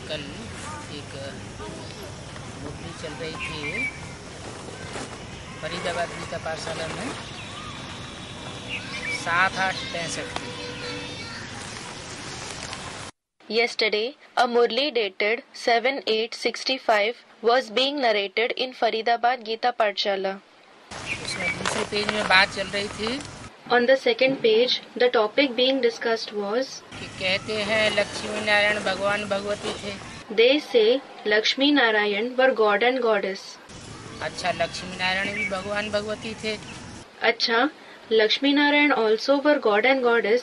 कल एक मुरली चल रही थी फरीदाबाद गीता पाठशाला में 7/8/65 की। Yesterday, a Murli dated 7/8/65 was being narrated in Faridabad Gita Pathshala. उसमें दूसरे पेज में बात चल रही थी On the second page, the topic being discussed was, कि कहते हैं लक्ष्मी नारायण भगवान भगवती थे। they say Lakshmi Narayan were god and goddess. अच्छा, लक्ष्मी नारायण भी भगवान भगवती थे Acha, Lakshmi Narayan also were god and goddess.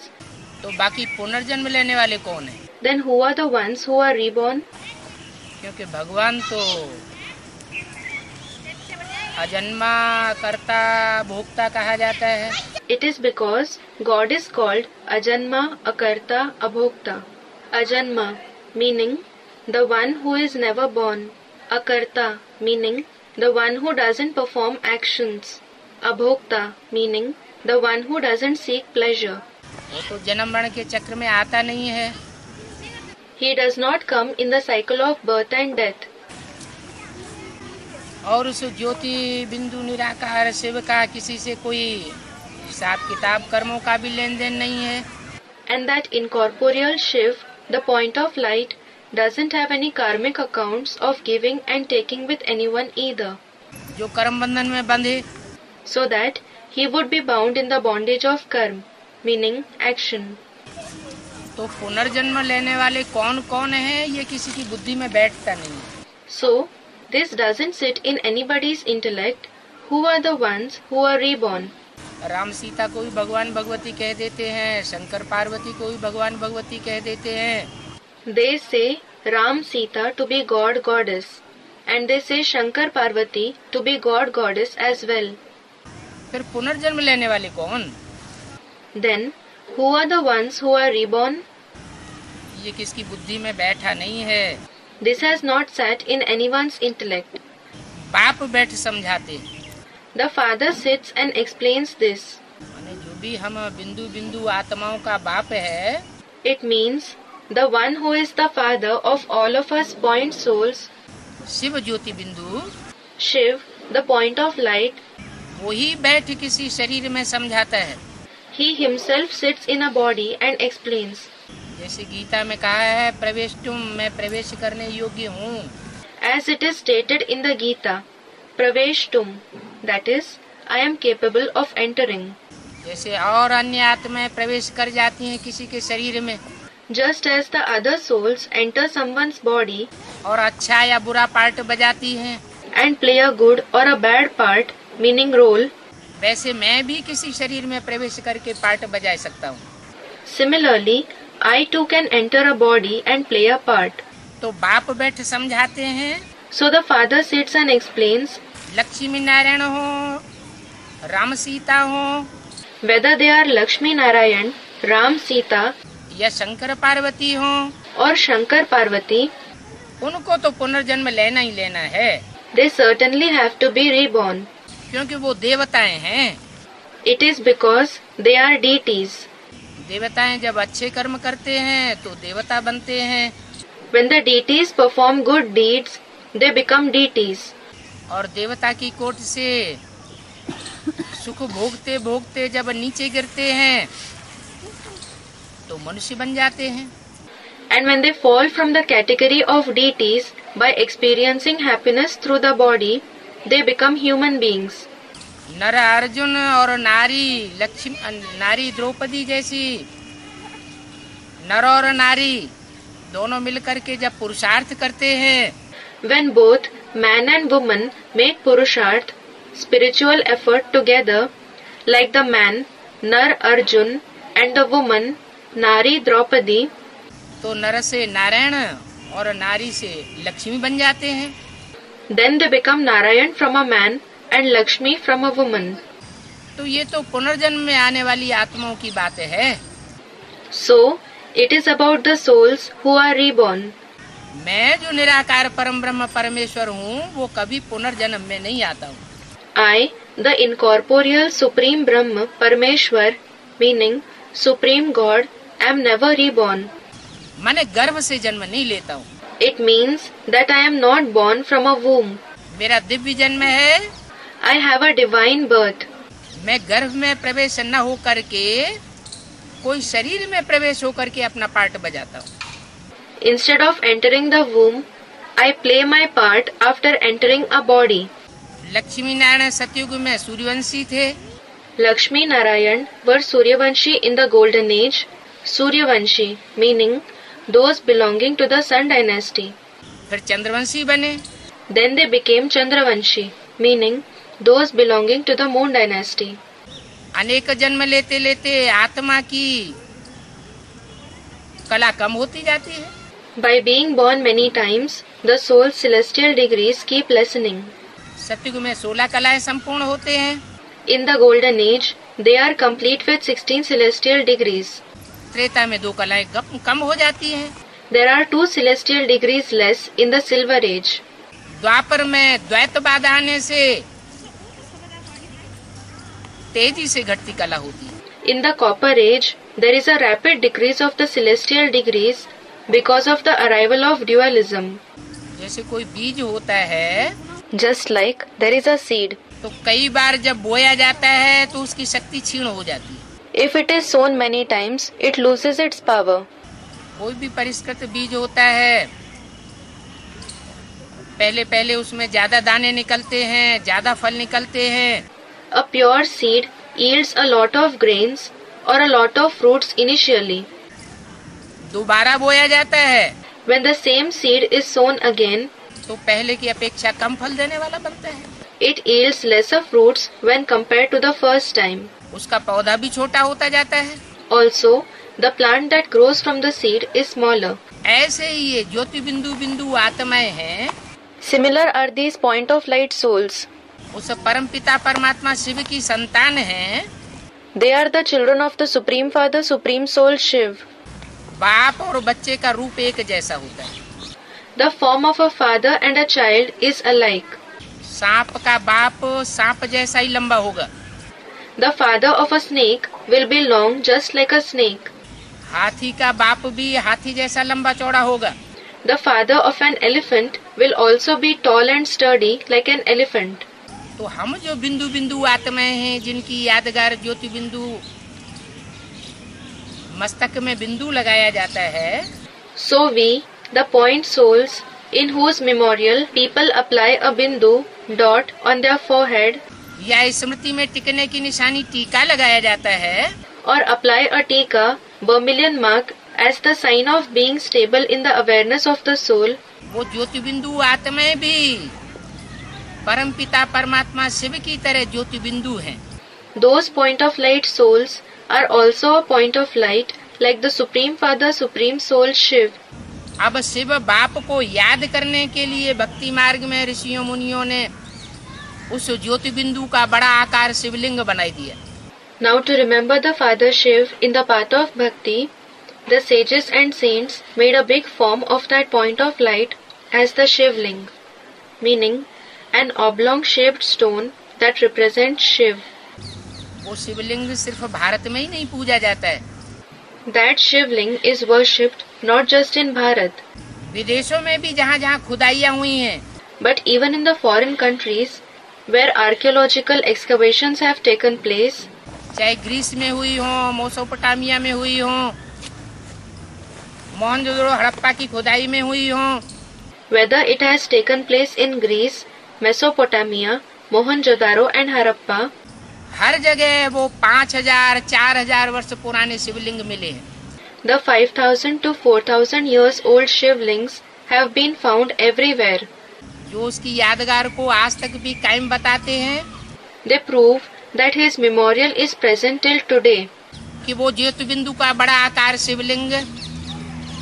तो बाकी पुनर्जन्म लेने वाले कौन है? Then who are the ones who are reborn? क्योंकि भगवान तो अजन्मा कर्ता भोक्ता कहा जाता है। It is because God is called Ajanma, Akarta, Abhokta. Ajanma meaning the one who is never born. Akarta meaning the one who doesn't perform actions. Abhokta meaning the one who doesn't seek pleasure. वो तो जन्म मरण के चक्र में आता नहीं है। He does not come in the cycle of birth and death. और उस ज्योति बिंदु निराकार शिव का किसी से कोई हिसाब किताब कर्मों का भी लेन देन नहीं है। And that incorporeal Shiv, the point of light, doesn't have any karmic accounts of giving and taking with anyone either. जो कर्म बंधन में बंधे, So that he would be bound in the bondage of karma, meaning action. तो पुनर्जन्म लेने वाले कौन कौन है ये किसी की बुद्धि में बैठता नहीं है। So, this doesn't sit in anybody's intellect. Who are the ones who are reborn? Ram Sita को भी भगवान भगवती कह देते हैं, शंकर पार्वती को भी भगवान भगवती कह देते हैं। They say Ram Sita to be god goddess, and they say Shankar Parvati to be god goddess as well. फिर पुनर्जन्म लेने वाले कौन? Then, who are the ones who are reborn? ये किसकी बुद्धि में बैठा नहीं है। This has not sat in anyone's intellect. बाप बैठ समझाते हैं। The father sits and explains this. माने जो भी हम बिंदु बिंदु आत्माओं का बाप है, It means the one who is the father of all of us point souls, Shiv ज्योति बिंदु, Shiv, the point of light, वही बैठ किसी शरीर में समझाता है। he himself sits in a body and explains. जैसे गीता में कहा है प्रवेश तुम, मैं प्रवेश करने योग्य हूँ। As it is stated in the Gita, Pravesh Tum, that is, I am capable of entering. जैसे और अन्य आत्माएं प्रवेश कर जाती हैं किसी के शरीर में, Just as the other souls enter someone's body और अच्छा या बुरा पार्ट बजाती हैं, and play a good or a bad part, meaning role, वैसे मैं भी किसी शरीर में प्रवेश करके पार्ट बजा सकता हूँ। similarly, I too can enter a body and play a part. तो बाप बैठ समझाते हैं, So the father sits and explains Lakshmi Narayan हो, राम सीता हो whether they are Lakshmi Narayan, Ram Sita या शंकर पार्वती हो, or Shankar Parvati, उनको तो पुनर्जन्म लेना ही लेना है, they certainly have to be reborn. क्योंकि वो देवताएं हैं। It is because they are deities. देवताएं जब अच्छे कर्म करते हैं तो देवता बनते हैं, When the deities perform good deeds, they become deities. और देवता की कोट से सुख भोगते भोगते जब नीचे गिरते हैं तो मनुष्य बन जाते हैं। And when they fall from the category of deities by experiencing happiness through the body, they become human beings. नर अर्जुन और नारी लक्ष्मी, नारी द्रौपदी जैसी नर और नारी दोनों मिलकर के जब पुरुषार्थ करते हैं, When both man and woman make purusharth, spiritual effort together, like the man, Nar Arjun, and the woman, Nari Draupadi, तो नर से नारायण और नारी से लक्ष्मी बन जाते हैं। then they become Narayan from a man and Lakshmi from a woman. तो ये तो पुनर्जन्म में आने वाली आत्माओं की बात है। So, it is about the souls who are reborn. मैं जो निराकार परम ब्रह्म परमेश्वर हूँ वो कभी पुनर्जन्म में नहीं आता हूँ। I, the incorporeal Supreme Brahma, Parameshwar, meaning Supreme God, am never reborn. माने गर्भ से जन्म नहीं लेता हूँ। It means that I am not born from a womb. मेरा दिव्य जन्म है, I have a divine birth. मैं गर्भ में प्रवेश न हो करके कोई शरीर में प्रवेश हो करके अपना पार्ट बजाता हूँ. Instead of entering the womb, I play my part after entering a body. Lakshmi Narayan सतयुग में सूर्यवंशी थे. Lakshmi Narayan were Suryavanshi in the golden age. Suryavanshi meaning those belonging to the Sun dynasty. फिर चंद्रवंशी बने. Then they became Chandravanshi meaning those belonging to the Moon dynasty. अनेक जन्म लेते लेते आत्मा की कला कम होती जाती है. By being born many times, the soul's celestial degrees keep lessening. सतयुग में 16 कलाएं संपूर्ण होते हैं. In the golden age, they are complete with 16 celestial degrees. Treta में 2 कलाएं कम हो जाती हैं. There are 2 celestial degrees less in the silver age. द्वापर में द्वैतवाद आने से तेजी से घटती कला होती है. In the copper age, there is a rapid decrease of the celestial degrees because of the arrival of dualism. जैसे कोई बीज होता है, Just like there is a seed. तो कई बार जब बोया जाता है तो उसकी शक्ति क्षीण हो जाती है. If it is sown many times, it loses its power. कोई भी परिष्कृत बीज होता है, पहले पहले उसमें ज्यादा दाने निकलते हैं, ज्यादा फल निकलते हैं. A pure seed yields a lot of grains or a lot of fruits initially. दोबारा बोया जाता है When the same seed is sown again, तो पहले की अपेक्षा कम फल देने वाला बनता है. it yields lesser fruits when compared to the first time. उसका पौधा भी छोटा होता जाता है. Also, the plant that grows from the seed is smaller. ऐसे ही ये ज्योति बिंदु बिंदु आत्माएं हैं. Similar are these point of light souls. उस परम पिता परमात्मा शिव की संतान हैं. They are the children of the Supreme Father, Supreme Soul Shiv. बाप और बच्चे का रूप एक जैसा होता है. The form of a father and a child is alike. सांप का बाप सांप जैसा ही लंबा होगा. The father of a snake will be long just like a snake. हाथी का बाप भी हाथी जैसा लंबा चौड़ा होगा. The father of an elephant will also be tall and sturdy like an elephant. तो हम जो बिंदु बिंदु आत्माएं हैं, जिनकी यादगार ज्योति बिंदु मस्तक में बिंदु लगाया जाता है, So we, the point souls, in whose memorial people apply a bindu dot on their forehead, या स्मृति में टिकने की निशानी टीका लगाया जाता है, or apply a tika, vermilion mark, as the sign of being stable in the awareness of the soul, वो ज्योति बिंदु आत्माएं भी परम पिता परमात्मा शिव की तरह ज्योति बिंदु हैं. those point of light souls are also a point of light like the Supreme Father, Supreme Soul Shiv. अब शिव बाप को याद करने के लिए भक्ति मार्ग में ऋषियों मुनियों ने उस ज्योति बिंदु का बड़ा आकार शिवलिंग बनाई दिया. Now to remember the Father Shiv in the path of bhakti, the sages and saints made a big form of that point of light as the Shivling, meaning an oblong shaped stone that represents Shiv. वो शिवलिंग सिर्फ भारत में ही नहीं पूजा जाता है, That Shivling is worshipped not just in Bharat, विदेशों में भी जहाँ जहाँ खुदाइयाँ हुई हैं, but even in the foreign countries where archaeological excavations have taken place, चाहे ग्रीस में हुई हो, मेसोपोटामिया में हुई हो, मोहनजोदड़ो हड़प्पा की खुदाई में हुई हो, whether it has taken place in Greece, Mesopotamia, Mohenjo-daro and Harappa, हर जगह वो 5000 4000 वर्ष पुराने शिवलिंग मिले हैं. the 5000 to 4000 years old Shivlings have been found everywhere. जो उसकी यादगार को आज तक भी कायम बताते हैं They prove that his memorial is present till today. कि वो ज्योति बिंदु का बड़ा आकार शिवलिंग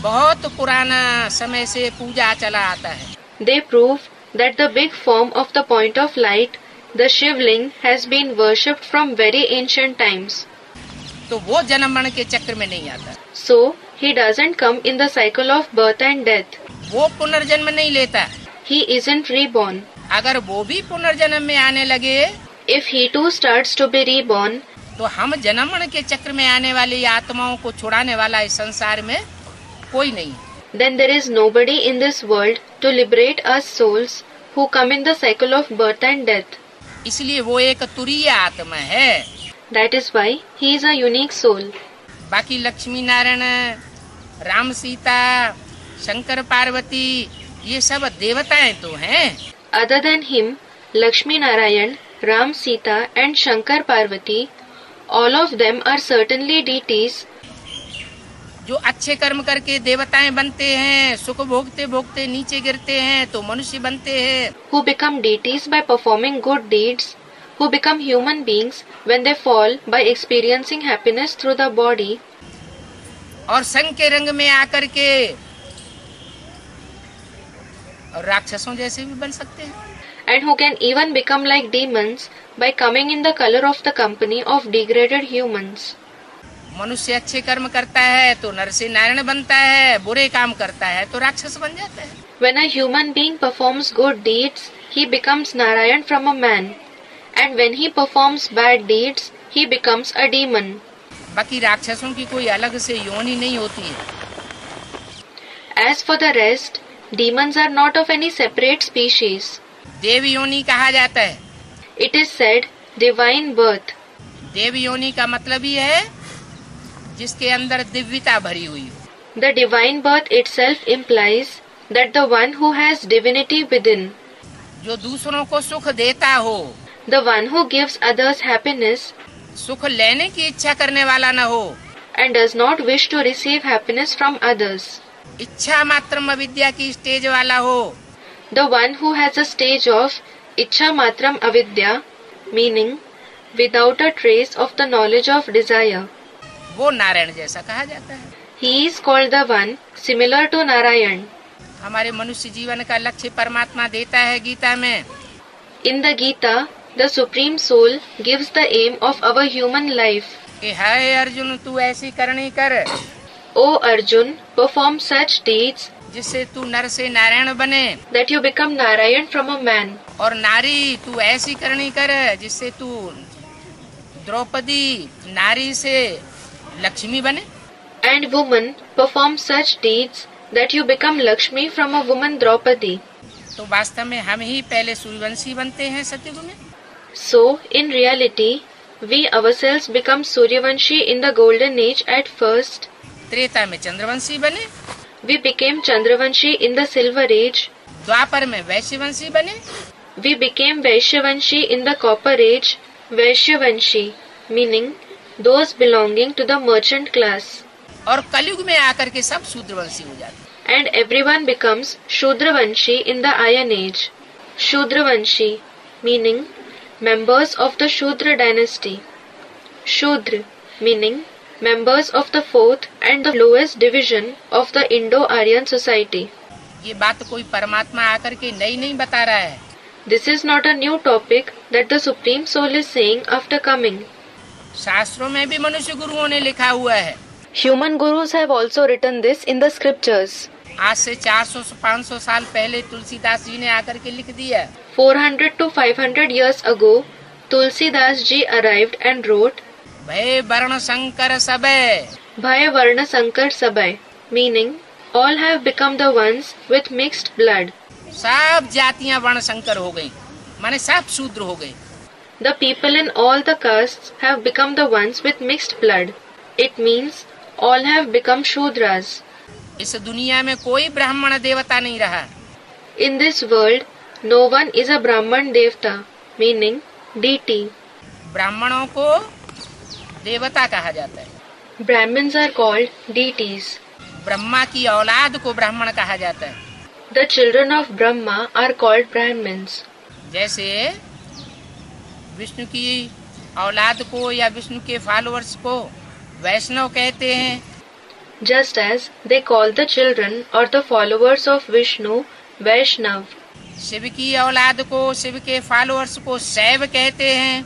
बहुत पुराना समय से पूजा चला आता है. They prove that the big form of the point of light, the Shivling, has been worshipped from very ancient times. तो वो जन्म मरण के चक्र में नहीं आता, So, he doesn't come in the cycle of birth and death. वो पुनर्जन्म नहीं लेता. He isn't reborn. अगर वो भी पुनर्जन्म में आने लगे If he too starts to be reborn, तो हम जन्म मरण के चक्र में आने वाली आत्माओं को छुड़ाने वाला इस संसार में कोई नहीं. then there is nobody in this world to liberate us souls who come in the cycle of birth and death. इसलिए वो एक तुरीय आत्मा है। That is why he is a unique soul. बाकी लक्ष्मी नारायण, राम सीता, शंकर पार्वती, ये सब देवताएं तो हैं। Other than him, Lakshmi Narayan, Ram Sita and Shankar Parvati, all of them are certainly deities. जो अच्छे कर्म करके देवताएं बनते हैं, सुख भोगते भोगते नीचे गिरते हैं तो मनुष्य बनते हैं। Who become deities by performing good deeds, who become human beings when they fall by experiencing happiness through the body. और संग के रंग में आकर के राक्षसों जैसे भी बन सकते हैं। And who can even become like demons by coming in the color of the company of degraded humans. मनुष्य अच्छे कर्म करता है तो नर से नारायण बनता है, बुरे काम करता है तो राक्षस बन जाता है। When a human being performs good deeds, he becomes Narayan from a man, and when he performs bad deeds, he becomes a demon. बाकी राक्षसों की कोई अलग से योनि नहीं होती है। As for the rest, demons are not of any separate species. देव योनि कहा जाता है। It is said divine birth. देव योनि का मतलब ये है जिसके अंदर दिव्यता भरी हुई हो। The divine birth itself implies that the one who has divinity within, जो दूसरों को सुख देता हो, the one who gives others happiness सुख लेने की इच्छा करने वाला न हो, and does not wish to receive happiness from others, इच्छा मात्रम अविद्या की स्टेज वाला हो, the one who has a stage of Ichha Matram Avidya, meaning without a trace of the knowledge of desire, वो नारायण जैसा कहा जाता है। he is called the one similar to Narayan. हमारे मनुष्य जीवन का लक्ष्य परमात्मा देता है गीता में। In the Gita, the Supreme Soul gives the aim of our human life. कि हाय अर्जुन तू ऐसी करनी कर O Arjun, perform such deeds जिससे तू नर से नारायण बने, that you become Narayan from a man. और नारी तू ऐसी करनी कर जिससे तू द्रौपदी नारी से लक्ष्मी बने। And woman, perform such deeds that you become Lakshmi from a woman Draupadi. तो वास्तव में हम ही पहले सूर्यवंशी बनते हैं सतयुग में। So, in reality, we ourselves become Suryavanshi in the golden age at first. Treta में चंद्रवंशी बने, We became Chandravanshi in the silver age. द्वापर में वैश्यवंशी बने, We became Vaishyavanshi in the copper age. Vaishyavanshi, meaning those belonging to the merchant class. और कलयुग में आकर के सब शूद्रवंशी हो जाते हैं। And everyone becomes Shudravanshi in the Iron Age. Shudravanshi, meaning members of the Shudra dynasty. Shudra, meaning members of the fourth and the lowest division of the Indo-Aryan society. ये बात कोई परमात्मा आकर के नई नहीं बता रहा है। This is not a new topic that the Supreme Soul is saying after coming. शास्त्रों में भी मनुष्य गुरुओं ने लिखा हुआ है। Human gurus have also written this in the scriptures. आज से 400-500 साल पहले तुलसीदास जी ने आकर के लिख दिया। 400 to 500 years ago, Tulsidas ji arrived and wrote, भय वर्ण संकर सबे, Bhaya Varna Sankar Sabai, meaning all have become the ones with mixed blood. सब जातियां वर्ण संकर हो गई, माने सब शूद्र हो गए। The people in all the castes have become the ones with mixed blood. It means all have become Shudras. इस दुनिया में कोई ब्राह्मण देवता नहीं रहा। In this world, no one is a Brahman Devta, meaning deity. ब्राह्मणों को देवता कहा जाता है। Brahmins are called deities. Brahma की औलाद को ब्राह्मण कहा जाता है। The children of Brahma are called Brahmins. जैसे विष्णु की औलाद को या विष्णु के फॉलोअर्स को वैष्णव कहते हैं। Just as they call the children or the followers of Vishnu Vaishnav. Shiv की औलाद को, शिव के फॉलोअर्स को शैव कहते हैं।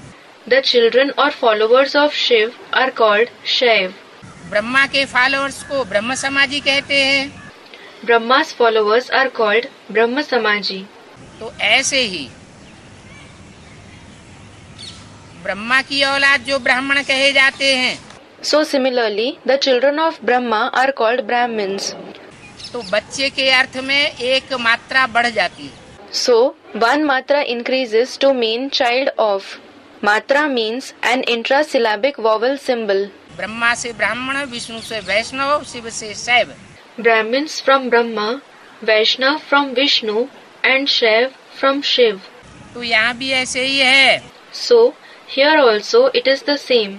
The children or followers of Shiv are called Shaiv. Brahma के फॉलोअर्स को ब्रह्म समाजी कहते हैं। Brahma's followers are called Brahma Samaji. तो ऐसे ही ब्रह्मा की औलाद जो ब्राह्मण कहे जाते हैं, So similarly, the children of Brahma are called Brahmins. तो बच्चे के अर्थ में एक मात्रा बढ़ जाती है. So, one matra increases to mean child of. Matra means an intrasyllabic vowel symbol. Brahma से ब्राह्मण, विष्णु से वैष्णव, शिव से शैव. Brahmins from Brahma, Vaishnav from Vishnu, and Shaiv from Shiv. तो यहाँ भी ऐसे ही है. So, here also it is the same.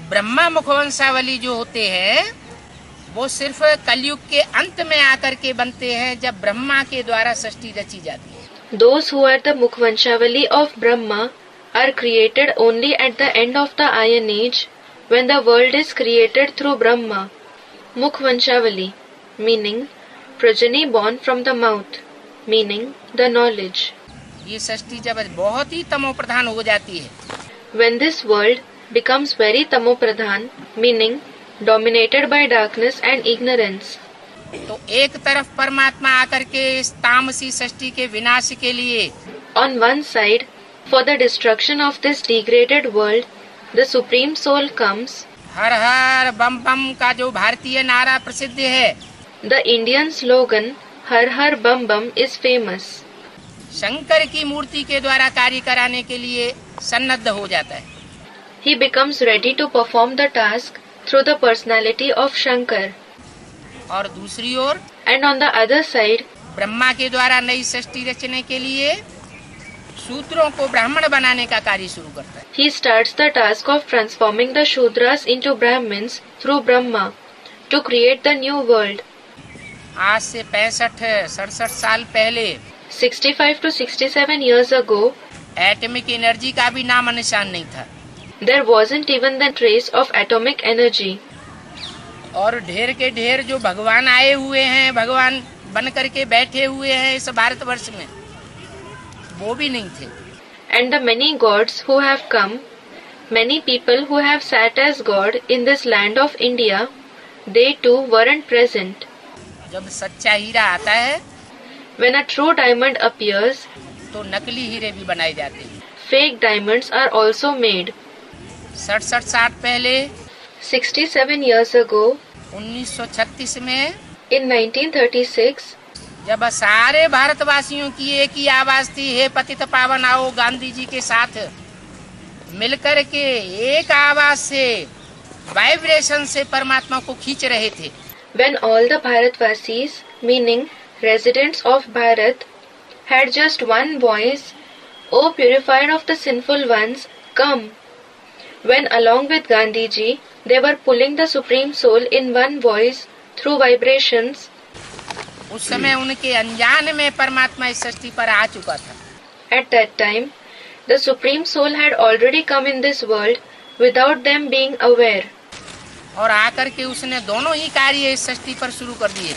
Brahma मुखवंशावली जो होते हैं वो सिर्फ कलयुग के अंत में आकर के बनते हैं, जब ब्रह्मा के द्वारा सृष्टि रची जाती है. Those who are the Mukhvanshavali of Brahma are created only at the end of the Iron Age, when the world is created through Brahma. Mukhvanshavali, meaning progeny born from the mouth, meaning the knowledge. ये सृष्टि जब बहुत ही तमो प्रधान हो जाती है, When this world becomes very tamopradhan, meaning dominated by darkness and ignorance, तो एक तरफ परमात्मा आकर के इस तामसी सृष्टि के विनाश के लिए on one side, for the destruction of this degraded world, the Supreme Soul comes. हर हर बम बम का जो भारतीय नारा प्रसिद्ध है, The Indian slogan Har Har Bam Bam is famous. Shankar की मूर्ति के द्वारा कार्य कराने के लिए सन्नद्ध हो जाता है. He becomes ready to perform the task through the personality of Shankar. और दूसरी ओर And on the other side, Brahma के द्वारा नई सृष्टि रचने के लिए शूद्रों को ब्राह्मण बनाने का कार्य शुरू करता है. he starts the task of transforming the Shudras into Brahmins through Brahma to create the new world. आज से 65-67 साल पहले 65 to 67 years ago, atomic energy का भी नाम निशान नहीं था. there wasn't even the trace of atomic energy. और ढेर के ढेर जो भगवान आए हुए हैं, भगवान बन करके बैठे हुए हैं इस भारतवर्ष में, वो भी नहीं थे. And the many gods who have come, many people who have sat as God in this land of India, they too weren't present. जब सच्चा हीरा आता है When a true diamond appears, तो नकली हीरे भी बनाए जाते हैं. fake diamonds are also made. 67 साल पहले 67 years ago, 1936 में in 1936, जब सारे भारतवासियों की एक ही आवाज थी, हे पतित पावन आओ, गांधी जी के साथ मिलकर के एक आवाज से, वाइब्रेशन से परमात्मा को खींच रहे थे. when all the Bharatvasis, meaning residents of Bharat, had just one voice, O purifier of the sinful ones, come. When along with Gandhiji, they were pulling the Supreme Soul in one voice through vibrations. उस समय उनके अनजान में परमात्मा इस सृष्टि पर आ चुका था. At that time, the Supreme Soul had already come in this world without them being aware. और आकर के उसने दोनों ही कार्य इस सृष्टि पर शुरू कर दिए.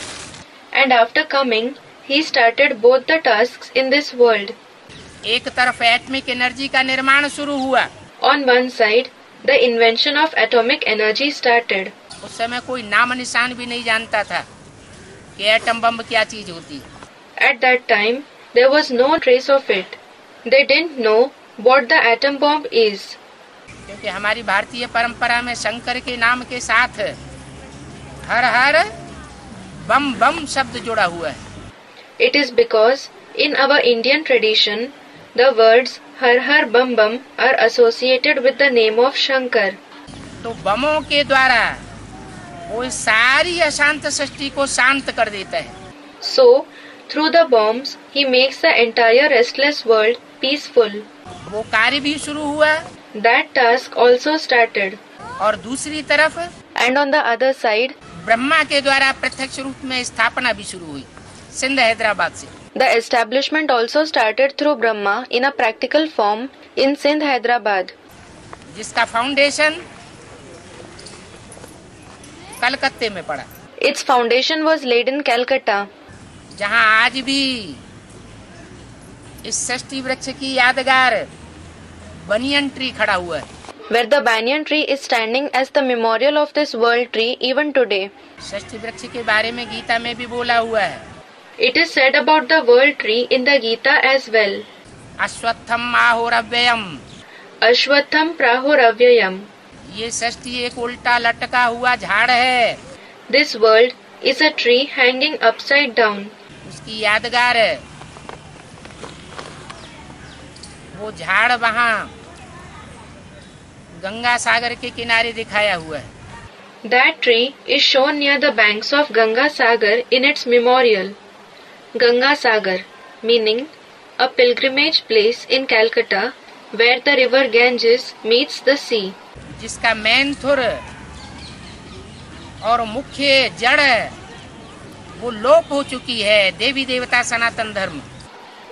And after coming, he started both the tasks in this world. एक तरफ एटमिक एनर्जी का निर्माण शुरू हुआ. On one side, the invention of atomic energy started. उस समय कोई नाम निशान भी नहीं जानता था कि एटम बम क्या चीज होती है. At that time, there was no trace of it. They didn't know what the atom bomb is. क्योंकि हमारी भारतीय परंपरा में शंकर के नाम के साथ हर हर बम बम शब्द जुड़ा हुआ है. It is because in our Indian tradition, the words Har Har Bam Bam are associated with the name of Shankar. तो बमों के द्वारा वो इस सारी अशांत सृष्टि को शांत कर देता है. So, through the bombs, he makes the entire restless world peaceful. वो कार्य भी शुरू हुआ. That task also started. और दूसरी तरफ And on the other side, Brahma के द्वारा प्रत्यक्ष रूप में स्थापना भी शुरू हुई सिंध हैदराबाद से. the establishment also started through Brahma in a practical form in Sindh, Hyderabad. जिसका फाउंडेशन कलकत्ते में पड़ा. Its foundation was laid in Calcutta. जहां आज भी इस षष्ठी वृक्ष की यादगार बनियन ट्री खड़ा हुआ है. Where the banyan tree is standing as the memorial of this world tree even today. षष्ठी वृक्ष के बारे में गीता में भी बोला हुआ है. It is said about the world tree in the Gita as well. अश्वत्थम आहोरव्ययम. Ashwatham Prahoravyayam. ये षष्ठी एक उल्टा लटका हुआ झाड़ है. This world is a tree hanging upside down. उसकी यादगार है वो झाड़ वहाँ गंगा सागर के किनारे दिखाया हुआ है. That tree is shown near the banks of Ganga Sagar in its memorial. Ganga Sagar, meaning a pilgrimage place in Calcutta where the river Ganges meets the sea. जिसका मेन थुर और मुख्य जड़ वो लोप हो चुकी है, देवी देवता सनातन धर्म.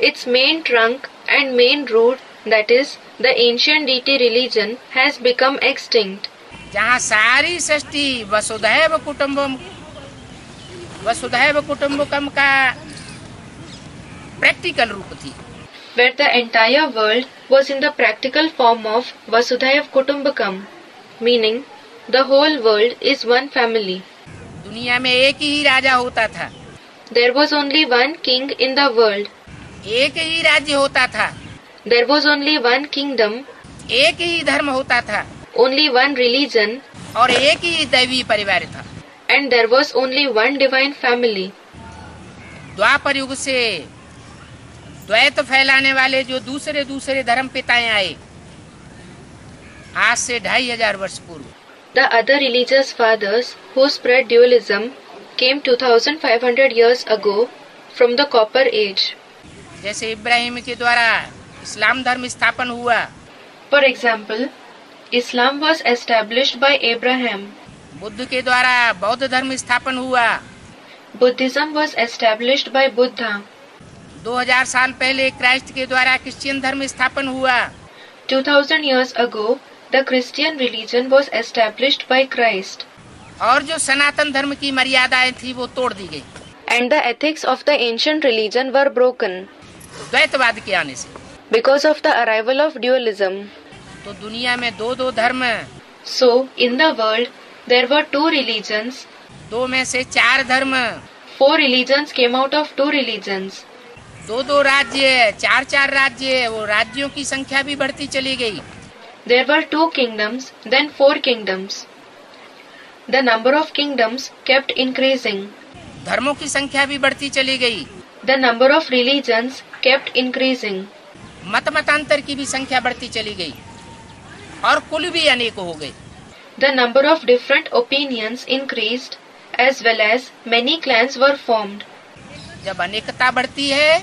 Its main trunk and main root, that is, the ancient deity religion, has become extinct. जहाँ सारी सृष्टि वसुधैव कुटुम्बकम का प्रैक्टिकल रूप थी. Where the entire world was in the practical form of Vasudhaiva Kutumbakam, meaning the whole world is one family. दुनिया में एक ही राजा होता था. There was only one king in the world. एक ही राज्य होता था. There was only one kingdom. एक ही धर्म होता था. Only one religion. और एक ही दैवी परिवार था. And there was only one divine family. द्वापर युग से द्वैत फैलाने वाले जो दूसरे धर्म पिताएं आए आज से 2500 वर्ष पूर्व. The other religious fathers who spread dualism came 2500 years ago from the Copper Age. जैसे इब्राहिम के द्वारा इस्लाम धर्म स्थापन हुआ. For example, Islam was established by Abraham. Buddha के द्वारा बौद्ध धर्म स्थापन हुआ. Buddhism was established by Buddha. 2000 साल पहले क्राइस्ट के द्वारा क्रिश्चियन धर्म स्थापन हुआ. 2000 years ago, the Christian religion was established by Christ. और जो सनातन धर्म की मर्यादाएं थी वो तोड़ दी गई. And the ethics of the ancient religion were broken. द्वैतवाद के आने से. Because of the arrival of dualism. तो दुनिया में दो धर्म. So, in the world, there were 2 religions. 2 में से 4 धर्म. 4 religions came out of 2 religions. 2 राज्य, 4 राज्य. वो राज्यों की संख्या भी बढ़ती चली गई. There were 2 kingdoms, then 4 kingdoms. The number of kingdoms kept increasing. धर्मों की संख्या भी बढ़ती चली गई. The number of religions kept increasing. मतांतर की भी संख्या बढ़ती चली गई और कुल भी अनेक हो गए. The number of different opinions increased as well as many clans were formed. जब अनेकता बढ़ती है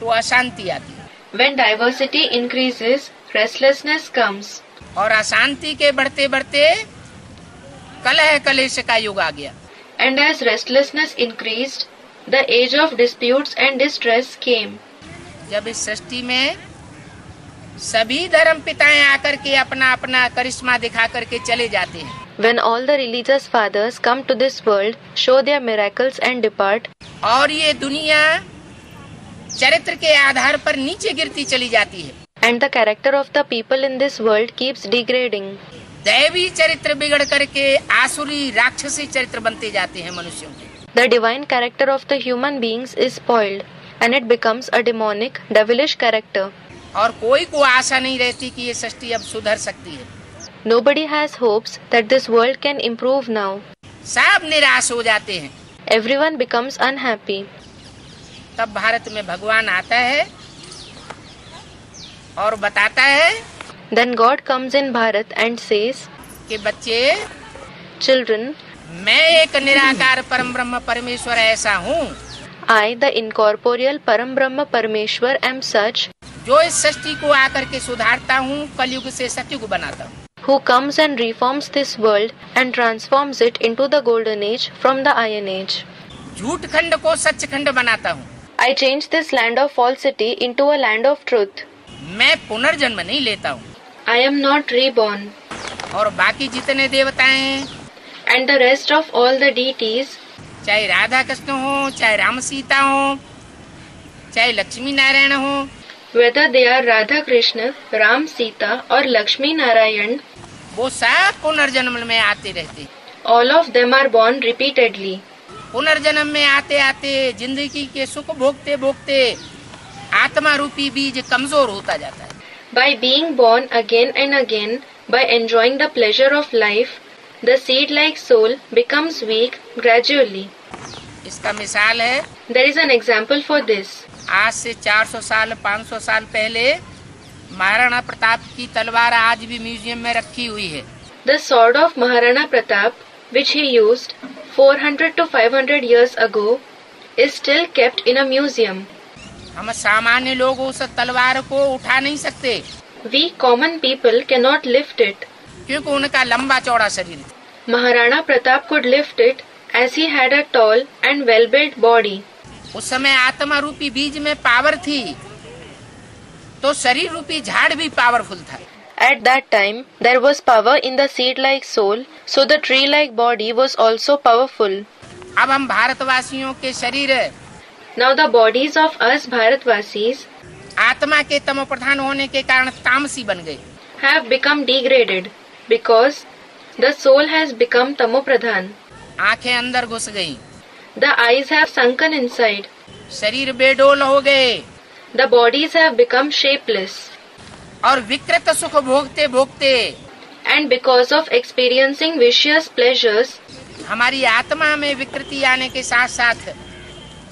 तो अशांति आती है. When diversity increases, restlessness comes. और अशांति के बढ़ते बढ़ते कलह कलेश का युग आ गया. And as restlessness increased, the age of disputes and distress came. जब इस सृष्टि में सभी धर्म पिताएं आकर के अपना अपना करिश्मा दिखा करके चले जाते हैं. When all the religious fathers come to this world, show their miracles and depart. और ये दुनिया चरित्र के आधार पर नीचे गिरती चली जाती है. And the character of the people in this world keeps degrading. दैवी चरित्र बिगड़ करके आसुरी राक्षसी चरित्र बनते जाते हैं मनुष्यों के. The divine character of the human beings is spoiled, and it becomes a demonic, devilish character. और कोई को आशा नहीं रहती कि ये सृष्टि अब सुधर सकती है. Nobody has hopes that this world can improve now. सब निराश हो जाते हैं. Everyone becomes unhappy. तब भारत में भगवान आता है और बताता है. Then God comes in Bharat and says, कि बच्चे, children, मैं एक निराकार परम ब्रह्म परमेश्वर ऐसा हूँ. I, the incorporeal Param Brahma Parmeshwar, am such, जो इस सृष्टि को आकर के सुधारता हूँ, कलयुग से सतयुग बनाता हूँ. who comes and reforms this world and transforms it into the golden age from the iron age. झूठ खंड को सच खंड बनाता हूँ. I change this land of falsity into a land of truth. मैं पुनर्जन्म नहीं लेता हूँ. I am not reborn. और बाकी जितने देवताएं हैं, And the rest of all the deities, चाहे राधा कृष्ण हो, चाहे राम सीता हो, चाहे लक्ष्मी नारायण हो, whether they are Radha Krishna, Ram Sita or Lakshmi Narayan, वो सब पुनर्जन्म में आते रहते हैं. all of them are born repeatedly. पुनर्जन्म में आते आते जिंदगी के सुख भोगते भोगते आत्मा रूपी बीज कमजोर होता जाता है. By being born again and again, by enjoying the pleasure of life, the seed-like soul becomes weak gradually. इसका मिसाल है, There is an example for this. आज से 400 साल 500 साल पहले महाराणा प्रताप की तलवार आज भी म्यूजियम में रखी हुई है। The sword of Maharana Pratap, which he used 400 to 500 years ago, is still kept in a museum. हम सामान्य लोग उस तलवार को उठा नहीं सकते, We common people cannot lift it. क्योंकि उनका लंबा चौड़ा शरीर था। Maharana Pratap could lift it as he had a tall and well-built body. उस समय आत्मा रूपी बीज में पावर थी, तो शरीर रूपी झाड़ भी पावरफुल था। At that time, there was power in the seed-like soul, so the tree-like body was also powerful. अब हम भारतवासियों के शरीर Now the bodies of us Bharatvasis आत्मा के तमो प्रधान होने के कारण तामसी बन गए। have become degraded because the soul has become tamopradhan. आंखें अंदर घुस गई, The eyes have sunken inside. शरीर बेडोल हो गए The bodies have become shapeless. और विकृत सुख भोगते भोगते And because of experiencing vicious pleasures, हमारी आत्मा में विकृति आने के साथ साथ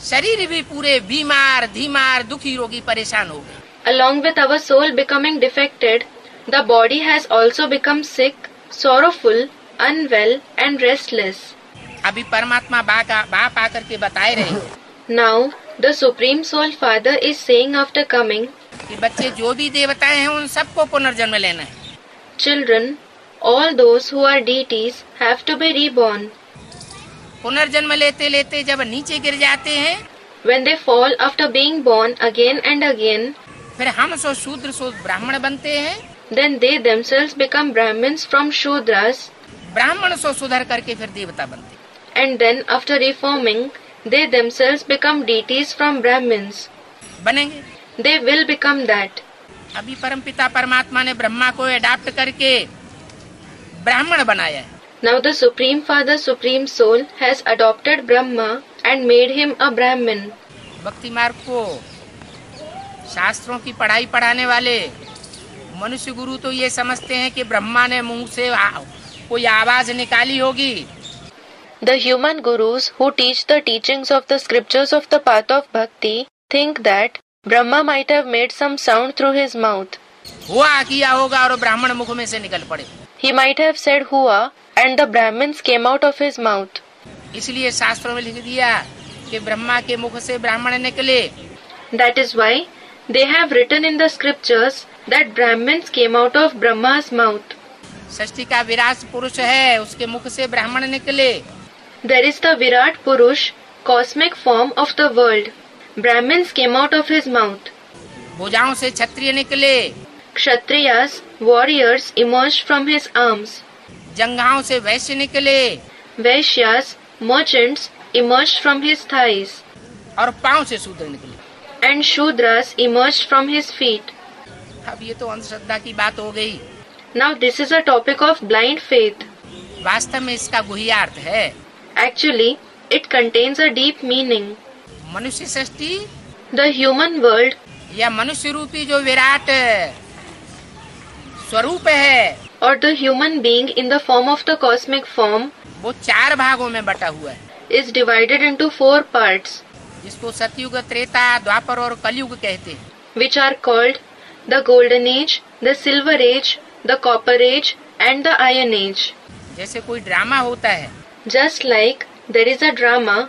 शरीर भी पूरे बीमार धीमार दुखी रोगी परेशान हो गए। along with our soul becoming defected, the body has also become sick, sorrowful, unwell and restless. अभी परमात्मा बाप आकर के बताए रहे Now, the Supreme Soul Father is saying after coming, कि बच्चे जो भी देवताएं हैं उन सबको पुनर्जन्म लेना है। Children, all those who are deities have to be reborn. पुनर्जन्म लेते लेते जब नीचे गिर जाते हैं, When they fall after being born again and again, फिर हम सो शूद्र सो ब्राह्मण बनते हैं, then they themselves become Brahmins from Shudras, ब्राह्मण सो सुधर करके फिर देवता बनते हैं। and then after reforming, they themselves become deities from Brahmins. बनेंगे। They will become that. अभी परमपिता परमात्मा ने ब्रह्मा को अडॉप्ट करके ब्राह्मण बनाया है। Now the Supreme Father, Supreme Soul has adopted Brahma and made him a Brahmin. भक्ति मार्ग को शास्त्रों की पढ़ाई पढ़ाने वाले मनुष्य गुरु तो ये समझते हैं कि ब्रह्मा ने मुंह से कोई आवाज निकाली होगी। The human gurus who teach the teachings of the scriptures of the path of bhakti think that Brahma might have made some sound through his mouth. हुआ किया होगा और ब्राह्मण मुख में से निकल पड़े। He might have said Hua and the Brahmins came out of his mouth. इसलिए शास्त्रों में लिख दिया कि ब्रह्मा के मुख से ब्राह्मण निकले। That is why they have written in the scriptures that Brahmins came out of Brahma's mouth. सृष्टि का विराट पुरुष है, उसके मुख से ब्राह्मण निकले। There is the Virat Purush, cosmic form of the world. Brahmins came out of his mouth. भुजाओं से क्षत्रिय निकले, Kshatriyas, warriors, emerged from his arms. जंघाओं से वैश्य निकले Vaishyas, merchants, emerged from his thighs. और पांव से शूद्र निकले। And Shudras emerged from his feet. अब ये तो अंधश्रद्धा की बात हो गई। Now this is a topic of blind faith. वास्तव में इसका गुह्यार्थ है। Actually, it contains a deep meaning. मनुष्य सृष्टि The human world, या मनुष्य रूपी जो विराट स्वरूप है, or the human being in the form of the cosmic form, वो 4 भागों में बटा हुआ है, is divided into 4 parts, जिसको सतयुग, त्रेता, द्वापर और कलयुग कहते हैं। which are called the Golden Age, the Silver Age, the Copper Age, and the Iron Age. जैसे कोई ड्रामा होता है, Just like there is a drama,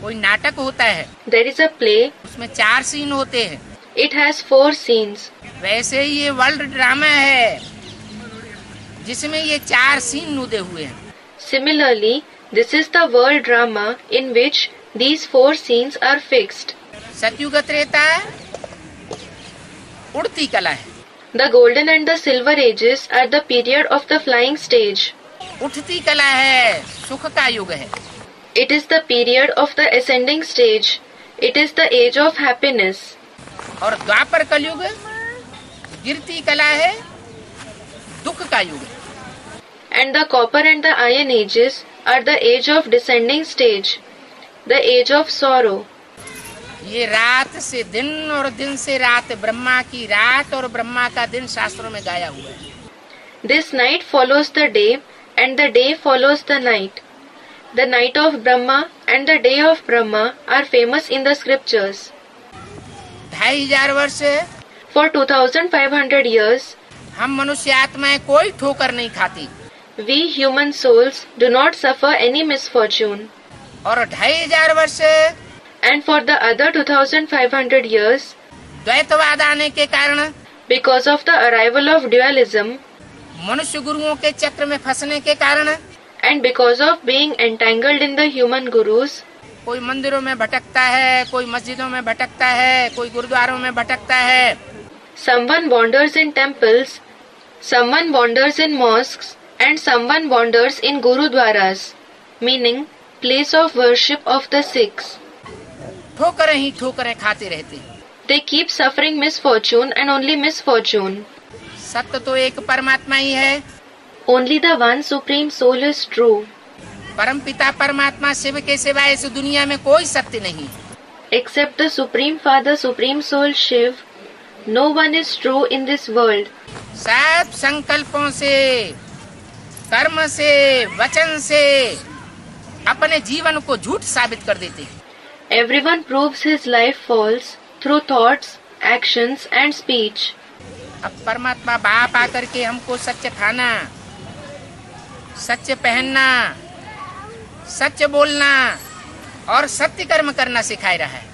कोई नाटक होता है, there is a play, उसमें 4 सीन होते हैं, it has 4 scenes. वैसे ही ये वर्ल्ड ड्रामा है जिसमें ये 4 सीन नुदे हुए हैं। Similarly, this is the world drama in which these 4 scenes are fixed. सतयुग, त्रेता उड़ती कला है, The Golden and the Silver Ages are the period of the flying stage. उठती कला है, सुख का युग है। It is the period of the ascending stage. It is the age of happiness. और द्वापर कलयुग गिरती कला है, दुख का युग है। And the Copper and the Iron Ages are the age of descending stage, the age of sorrow. ये रात से दिन और दिन से रात, ब्रह्मा की रात और ब्रह्मा का दिन शास्त्रों में गाया हुआ है। This night follows the day and the day follows the night. The night of Brahma and the day of Brahma are famous in the scriptures. 2500 वर्ष For 2500 years, हम मनुष्य आत्माएं कोई ठोकर नहीं खाती, we human souls do not suffer any misfortune. और 2500 वर्ष And for the other 2500 years, द्वैतवाद आने के कारण, because of the arrival of dualism मनुष्य गुरुओं के चक्र में फंसने के कारण, and because of being entangled in the human gurus, कोई मंदिरों में भटकता है, कोई मस्जिदों में भटकता है, कोई गुरुद्वारों में भटकता है, someone wanders in temples, someone wanders in mosques, and someone wanders in gurudwaras, meaning place of worship of the Sikhs. ठोकरें ही ठोकरें खाते रहते हैं। They keep suffering misfortune and only misfortune. सत्य तो एक परमात्मा ही है। Only the one supreme soul is true. परमपिता परमात्मा शिव के सिवाय इस दुनिया में कोई सत्य नहीं। Except the Supreme Father, Supreme Soul Shiv, no one is true in this world. सब संकल्पों से, कर्म से, वचन से अपने जीवन को झूठ साबित कर देते हैं। Everyone proves his life false through thoughts, actions and speech. अब परमात्मा बाप आकर के हमको सत्य खाना, सत्य पहनना, सत्य बोलना और सत्य कर्म करना सिखाई रहा है।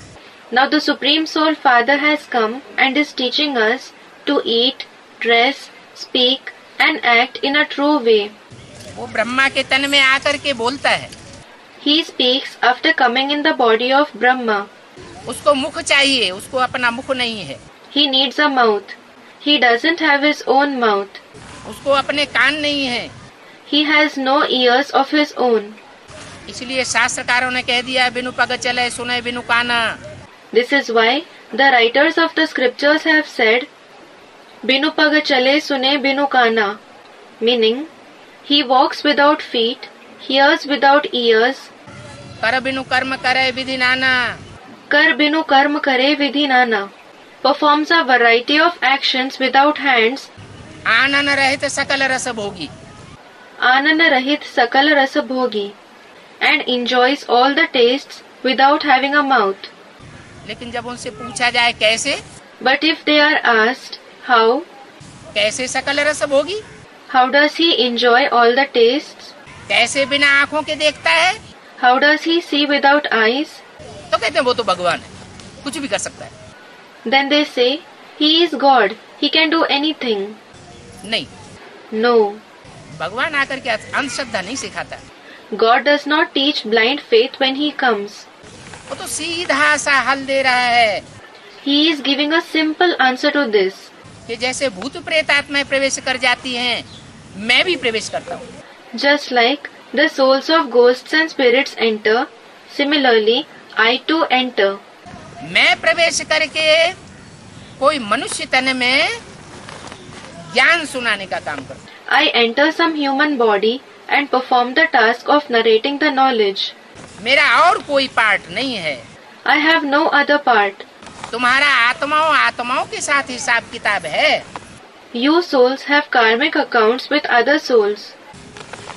Now the Supreme Soul Father has come and is teaching us to eat, dress, speak and act in a true way. वो ब्रह्मा के तन में आकर के बोलता है। He speaks after coming in the body of Brahma. उसको मुख चाहिए, उसको अपना मुख नहीं है। He needs a mouth. He doesn't have his own mouth. उसको अपने कान नहीं है। He has no ears of his own. इसलिए शास्त्रकारों ने कह दिया, बिनु पग चले सुने बिनु काना। This is why the writers of the scriptures have said, Binu pag chale sune binu kana, meaning, he walks without feet, hears without ears, कर बिनु कर्म करे विधि नाना, kar binu karm kare vidhi nana, performs a variety of actions without hands, आनन रहित सकल रस भोगी। anana rahit sakal rasa bhogi, and enjoys all the tastes without having a mouth. लेकिन जब उनसे पूछा जाए कैसे, But if they are asked, how? कैसे सकल रस भोगी, How does he enjoy all the tastes? कैसे बिना आँखों के देखता है, How does he see without eyes? तो कहते हैं वो तो भगवान है, कुछ भी कर सकता है। Then they say, he is God, he can do anything. नहीं, No, भगवान आकर के अंधश्रद्धा नहीं सिखाता। God does not teach blind faith when he comes. वो तो सीधा सा हल दे रहा है He is giving a simple answer to this. कि जैसे भूत प्रेत आत्माएं प्रवेश कर जाती हैं, मैं भी प्रवेश करता हूँ। Just like the souls of ghosts and spirits enter, similarly, I too enter. मैं प्रवेश करके कोई मनुष्य तन में ज्ञान सुनाने का काम करता हूँ। I enter some human body and perform the task of narrating the knowledge. मेरा और कोई पार्ट नहीं है। I have no other part. तुम्हारा आत्माओं के साथ हिसाब किताब है। You souls have karmic accounts with other souls.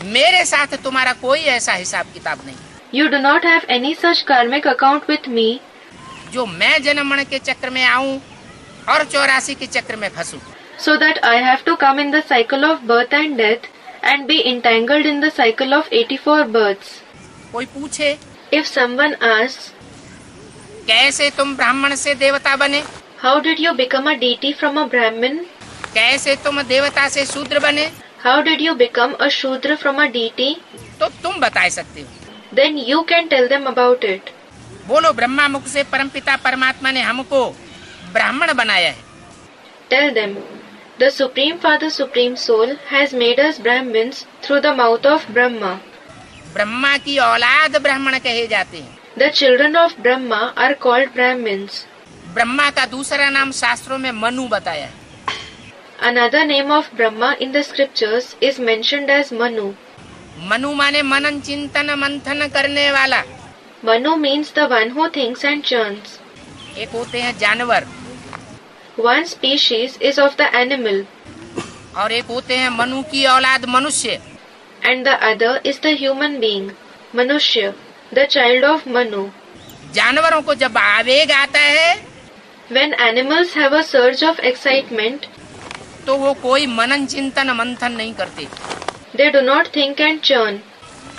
मेरे साथ तुम्हारा कोई ऐसा हिसाब किताब नहीं, You do not have any such karmic account with me, जो मैं जन्म मरण के चक्र में आऊं और 84 के चक्र में फंसूं। so that I have to come in the cycle of birth and death and be entangled in the cycle of 84 births. कोई पूछे, If someone asks, कैसे तुम ब्राह्मण से देवता बने, how did you become a deity from a Brahmin? कैसे तुम देवता से शूद्र बने, How did you become a Shudra from a deity? तो तुम बता सकते हो। Then you can tell them about it. बोलो, ब्रह्मा मुख से परमपिता परमात्मा ने हमको ब्राह्मण बनाया है। Tell them, the Supreme Father, Supreme Soul has made us Brahmins through the mouth of Brahma. Brahma की औलाद ब्राह्मण कहे जाते हैं। The children of Brahma are called Brahmins. Brahma का दूसरा नाम शास्त्रों में मनु बताया है। Another name of Brahma in the scriptures is mentioned as Manu. Manu माने मनन चिंतन मंथन करने वाला। Manu means the one who thinks and churns. एक होते हैं जानवर One species is of the animal. और एक होते हैं मनु की औलाद मनुष्य। and the other is the human being, Manushya, the child of Manu. जानवरों को जब आवेग आता है When animals have a surge of excitement, तो वो कोई मनन चिंतन मंथन नहीं करते। they do not think and churn.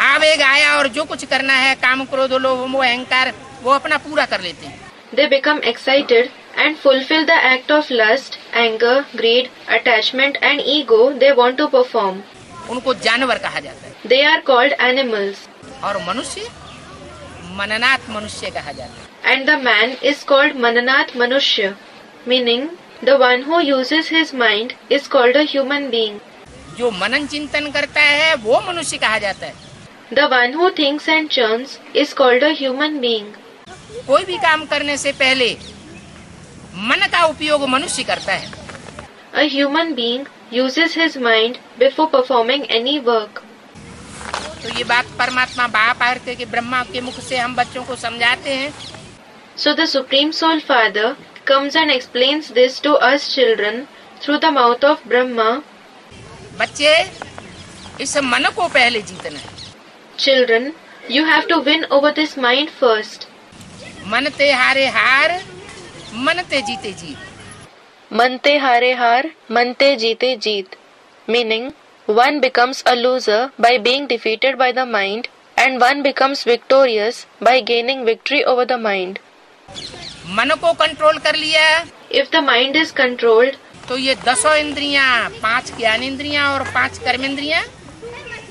आवेग आया और जो कुछ करना है, काम क्रोध लोभ मोह अहंकार, वो अपना पूरा कर लेते हैं। They become excited and fulfill the act of lust, anger, greed, attachment and ego they want to perform. उनको जानवर कहा जाता है। They are called animals. और मनुष्य मननात् मनुष्य कहा जाता है। And the man is called Mananath Manushya, meaning the one who uses his mind is called a human being. जो मनन चिंतन करता है वो मनुष्य कहा जाता है। The one who thinks and churns is called a human being. कोई भी काम करने से पहले मन का उपयोग मनुष्य करता है। A human being uses his mind before performing any work. तो ये बात परमात्मा बाप आकर के ब्रह्मा के मुख से हम बच्चों को समझाते हैं। So the Supreme Soul Father comes and explains this to us children through the mouth of Brahma. बच्चे, इस मन को पहले जीतना है। Children, you have to win over this mind first. मन ते हारे हार, मन ते जीते जीत। Mante hare har, mante jeete jeet. Meaning, one becomes a loser by being defeated by the mind, and one becomes victorious by gaining victory over the mind. मन को control कर लिया If the mind is controlled, तो ये 10 इंद्रियां, 5 ज्ञानेंद्रियां और 5 कर्मेंद्रियां,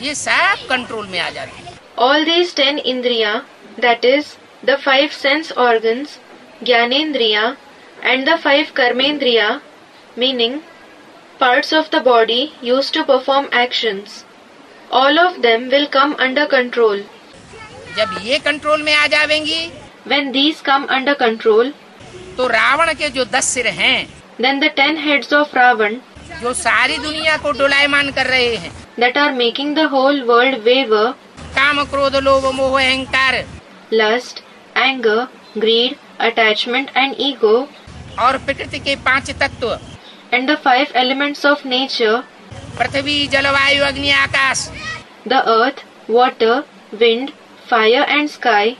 ये सब कंट्रोल में आ जाती है। all these 10 indriya, that is, the 5 sense organs, Gyanendriya, and the 5 karmendriya, meaning parts of the body used to perform actions, all of them will come under control. जब ये कंट्रोल में आ जाएंगी, When these come under control, तो रावण के जो 10 सिर हैं, then the 10 heads of Ravan, जो सारी दुनिया को डोलायमान कर रहे हैं, that are making the whole world waver, काम क्रोध लोभ मोह अहंकार lust, anger, greed, attachment and ego, और प्रकृति के 5 तत्व, and the 5 elements of nature, पृथ्वी जलवायु अग्नि आकाश, the earth, water, wind, fire and sky,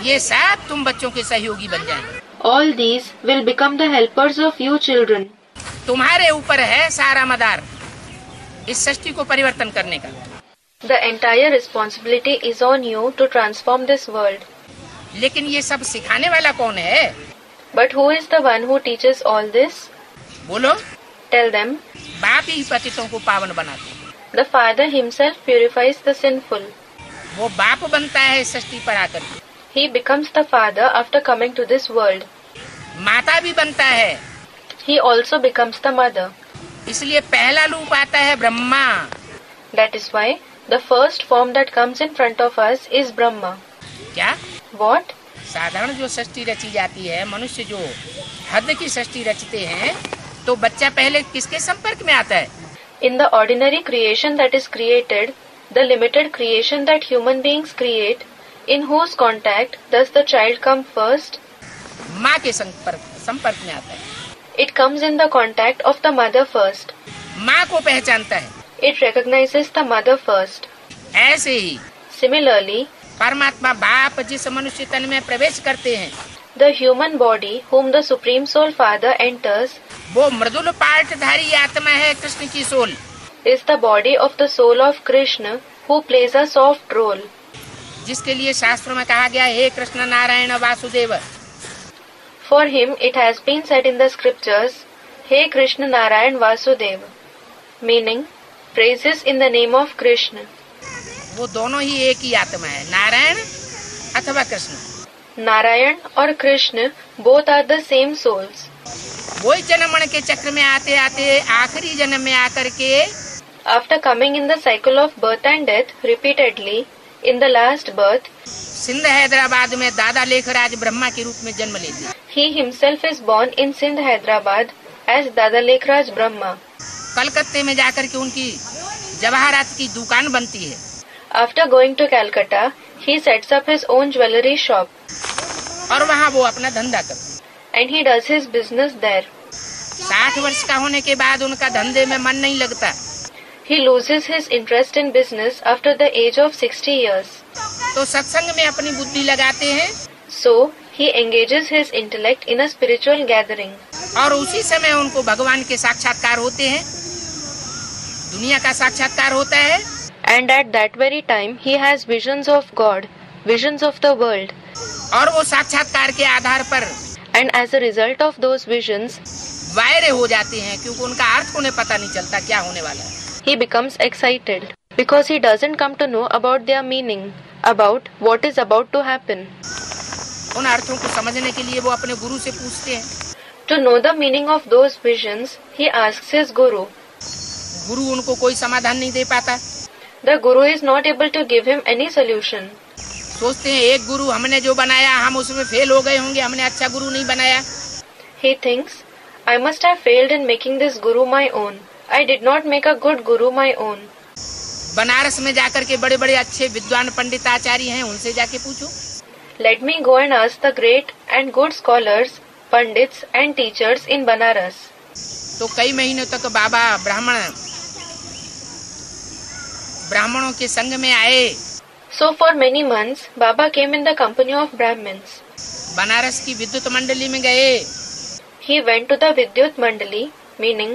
ये सब तुम बच्चों के सहयोगी बन जाएंगे। all these will become the helpers of you children. तुम्हारे ऊपर है सारा मदार इस सृष्टि को परिवर्तन करने का। The entire responsibility is on you to transform this world. लेकिन ये सब सिखाने वाला कौन है? But who is the one who teaches all this? बोलो। Tell them. बाप ही पतितों को पावन बनाते हैं। The Father himself purifies the sinful. वो बाप बनता है इस सृष्टि पर आकर के। He becomes the Father after coming to this world. माता भी बनता है। He also becomes the Mother. इसलिए पहला रूप आता है Brahma. That is why the first form that comes in front of us is Brahma. क्या? What? साधारण जो सृष्टि रची जाती है, मनुष्य जो हद की सृष्टि रचते हैं, तो बच्चा पहले किसके संपर्क में आता है? In the ordinary creation that is created, the limited creation that human beings create, in whose contact does the child come first? माँ के संपर्क में आता है। It comes in the contact of the mother first. माँ को पहचानता है। It recognizes the mother first. ऐसे ही Similarly, परमात्मा बाप जिस मनुष्य तन में प्रवेश करते हैं, the human body whom the Supreme Soul Father enters, वो मृदुल पाठधारी आत्मा है कृष्ण की soul, is the body of the soul of Krishna who plays a soft role. जिसके लिए शास्त्रों में कहा गया हे Krishna Narayan Vasudev. For him it has been said in the scriptures, Hey Krishna Narayan Vasudeva, meaning praises in the name of Krishna. वो दोनों ही एक ही आत्मा है, नारायण अथवा Krishna. Narayan or Krishna both are the same souls. वही जन्म मरण के चक्र में आते आते आखिरी जन्म में आकर के After coming in the cycle of birth and death repeatedly, in the last birth, Sindh Hyderabad में दादा लेखराज ब्रह्मा के रूप में जन्म लेते हैं। he himself is born in Sindh, Hyderabad as Dada Lekhraj Brahma. कलकत्ते में जाकर के उनकी जवाहरात की दुकान बनती है। After going to Calcutta, he sets up his own jewelry shop और वहाँ वो अपना धंधा करते हैं। and he does his business there. 60 वर्ष का होने के बाद उनका धंधे में मन नहीं लगता। He loses his interest in business after the age of 60 years. तो सत्संग में अपनी बुद्धि लगाते हैं So, he engages his intellect in a spiritual gathering. और उसी समय उनको भगवान के साक्षात्कार होते हैं, दुनिया का साक्षात्कार होता है। And at that very time, he has visions of God, visions of the world. और वो साक्षात्कार के आधार पर And as a result of those visions, वायरे हो जाते हैं, क्योंकि उनका अर्थ उन्हें पता नहीं चलता क्या होने वाला है। he becomes excited because he doesn't come to know about their meaning, about what is about to happen. उन अर्थों को समझने के लिए वो अपने गुरु से पूछते हैं। To know the meaning of those visions, he asks his guru. गुरु उनको कोई समाधान नहीं दे पाता। The guru is not able to give him any solution. सोचते हैं एक गुरु हमने जो बनाया हम उसमें फेल हो गए होंगे, हमने अच्छा गुरु नहीं बनाया। He thinks, I must have failed in making this guru my own. I did not make a good guru my own. Banaras में जाकर के बड़े बड़े अच्छे विद्वान पंडित आचार्य हैं, उनसे जाके पूछो। Let me go and ask the great and good scholars, pandits and teachers in Banaras. तो कई महीनों तक बाबा ब्राह्मणों के संग में आए। So for many months, Baba came in the company of Brahmins. Banaras की विद्युत मंडली में गए। He went to the Vidyut Mandali, meaning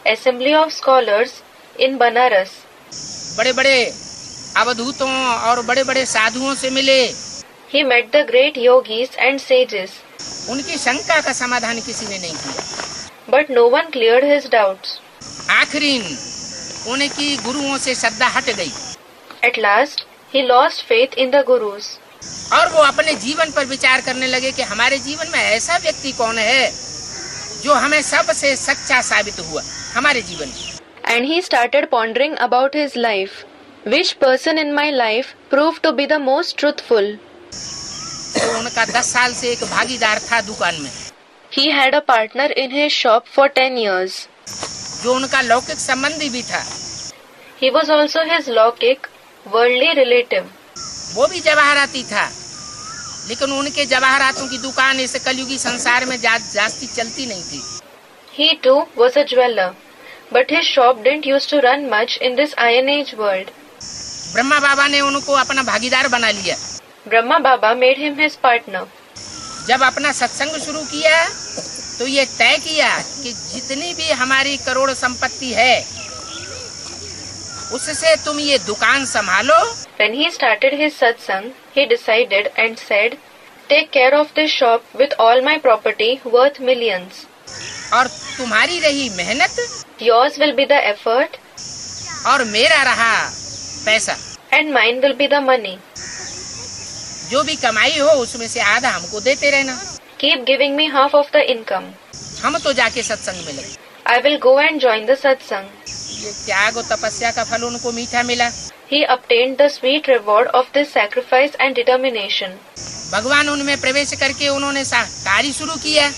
Assembly of Scholars in Banaras. बड़े बड़े अवधूतों और बड़े बड़े साधुओं से मिले। He met the great yogis and sages, उनकी शंका का समाधान किसी ने नहीं किया। but no one cleared his doubts. आखिरी उनकी गुरुओं से श्रद्धा हट गई At last, he lost faith in the gurus. और वो अपने जीवन पर विचार करने लगे कि हमारे जीवन में ऐसा व्यक्ति कौन है जो हमें सबसे सच्चा साबित हुआ हमारे जीवन में। And he started pondering about his life. Which person in my life proved to be the most truthful? तो उनका 10 साल से एक भागीदार था दुकान में, He had a partner in his shop for 10 years. जो उनका लौकिक संबंधी भी था। He was also his Lokik, worldly relative. वो भी जवाहराती था, लेकिन उनके जवाहरातों की दुकान इस कलयुगी संसार में जास्ती चलती नहीं थी। He too was a jeweler, but his shop didn't used to run much in this Iron Age world. Brahma बाबा ने उनको अपना भागीदार बना लिया। Brahma Baba made him his partner. जब अपना सत्संग शुरू किया तो ये तय किया कि जितनी भी हमारी करोड़ संपत्ति है उससे तुम ये दुकान संभालो। When he started his satsang, he decided and said, "Take care of this shop with all my property worth millions. और तुम्हारी रही मेहनत Yours will be the effort, और मेरा रहा पैसा। and mine will be the money. जो भी कमाई हो उसमें से आधा हमको देते रहना। Keep giving me half of the income. हम तो जाके सत्संग में लगे। I will go and join the satsang." ये त्याग और तपस्या का फल उनको मीठा मिला। He obtained the sweet reward of this sacrifice and determination. भगवान उनमें प्रवेश करके उन्होंने कार्य शुरू किया,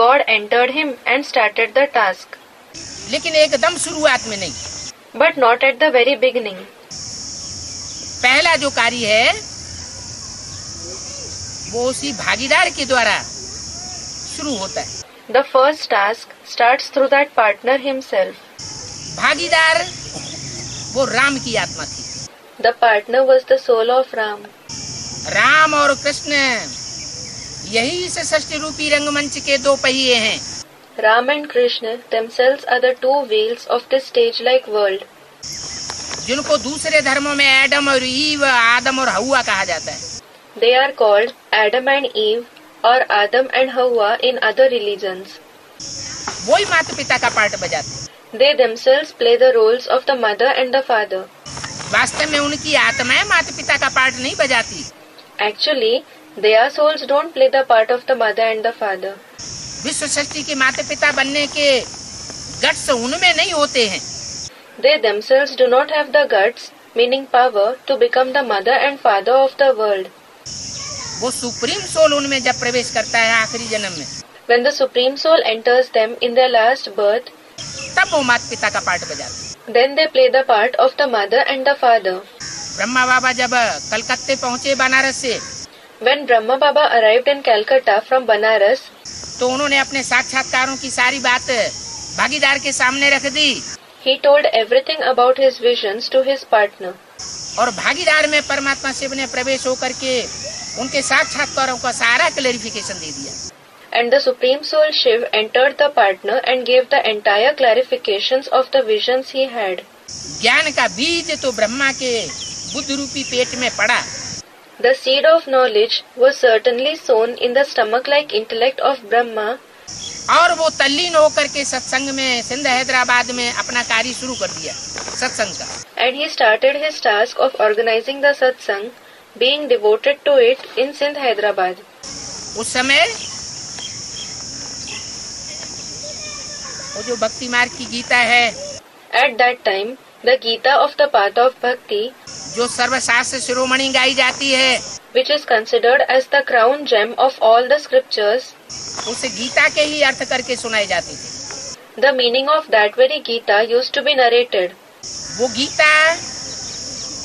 God entered him and started the task, लेकिन एकदम शुरुआत में नहीं। but not at the very beginning. पहला जो कार्य है वो उसी भागीदार के द्वारा शुरू होता है। The first task starts through that partner himself. भागीदार वो राम की आत्मा थी। The partner was the soul of Ram. Ram और कृष्ण यही इस सृष्टि रूपी रंगमंच के दो पहिए हैं। Ram and Krishna themselves are the two wheels of this stage-like world, जिनको दूसरे धर्मों में एडम और ईव, आदम और हव्वा कहा जाता है। They are called Adam and Eve or Adam and Hawa in other religions. वही माता पिता का पार्ट बजाते हैं। They themselves play the roles of the mother and the father. वास्तव में उनकी आत्माएं माता पिता का पार्ट नहीं बजाती। Actually, their souls don't play the part of the mother and the father. विश्व सृष्टि के माता पिता बनने के गट्स उनमें नहीं होते हैं। They themselves do not have the guts, meaning power, to become the mother and father of the world. वो सुप्रीम सोल उनमें जब प्रवेश करता है आखिरी जन्म में, When the Supreme Soul enters them in their last birth, तब वो माता पिता का पार्ट बजाते। then they play the part of the mother and the father. Brahma बाबा जब कलकत्ते पहुंचे बनारस से, When Brahma Baba arrived in Calcutta from Banaras, तो उन्होंने अपने साक्षात्कारों की सारी बात भागीदार के सामने रख दी। He told everything about his visions to his partner. और भागीदार में परमात्मा शिव ने प्रवेश होकर के उनके साक्षात्कारों का सारा क्लैरिफिकेशन दे दिया। And the Supreme Soul Shiv entered the partner and gave the entire clarifications of the visions he had. ज्ञान का बीज तो ब्रह्मा के बुद्ध रूपी पेट में पड़ा। The seed of knowledge was certainly sown in the stomach-like intellect of Brahma. और वो तल्लीन होकर के सत्संग में सिंध हैदराबाद में अपना कार्य शुरू कर दिया सत्संग का। And he started his task of organizing the satsang, being devoted to it in Sindh, Hyderabad. उस समय वो जो भक्ति मार्ग की गीता है, At that time, the Gita of the path of bhakti, जो सर्वशास्त्र शिरोमणि गाई जाती है, which is considered as the crown gem of all the scriptures, उस गीता के ही अर्थ करके सुनाई जाती थी। the meaning of that very Gita used to be narrated. वो गीता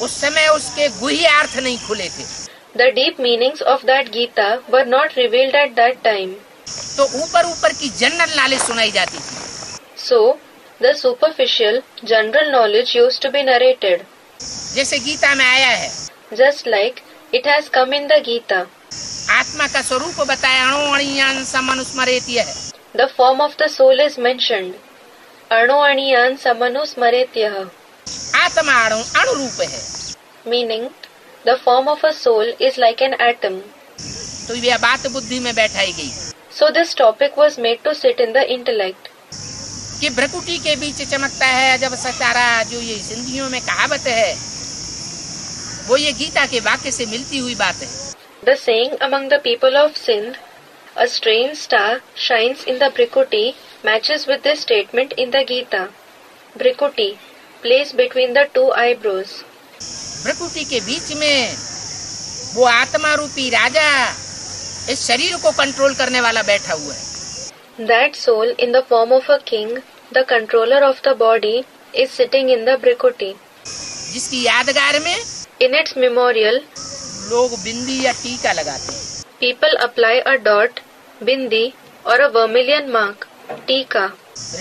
उस समय उसके गुह्य अर्थ नहीं खुले थे, The deep meanings of that Gita were not revealed at that time. तो ऊपर ऊपर की जनरल नॉलेज सुनाई जाती थी। So, the superficial, general knowledge used to be narrated, जैसे गीता में आया है, just like it has come in the Gita. आत्मा का स्वरूप बताया, अणु अणियान समनुस्मरेति है। The form of the soul is mentioned. Anu aniyan samanusmaretyah. आत्मा अणु अणु रूप है। Meaning, the form of a soul is like an atom. तो यह बात बुद्धि में बैठाई गई So this topic was made to sit in the intellect. कि भ्रकुटी के बीच चमकता है जब सतारा, जो ये सिंधियों में कहावत है, वो ये गीता के वाक्य से मिलती हुई बात है। The saying among the people of Sindh, a strange star shines in the Brikuti, matches with this statement in the Gita. Brikuti, place between the two eyebrows. भ्रकुटी के बीच में वो आत्मा रूपी राजा इस शरीर को कंट्रोल करने वाला बैठा हुआ है। That soul in the form of a king, the controller of the body, is sitting in the Brikuti. जिसकी यादगार में In its memorial, लोग बिंदी या टीका लगाते हैं। people apply a dot, bindi, or a vermilion mark, tika.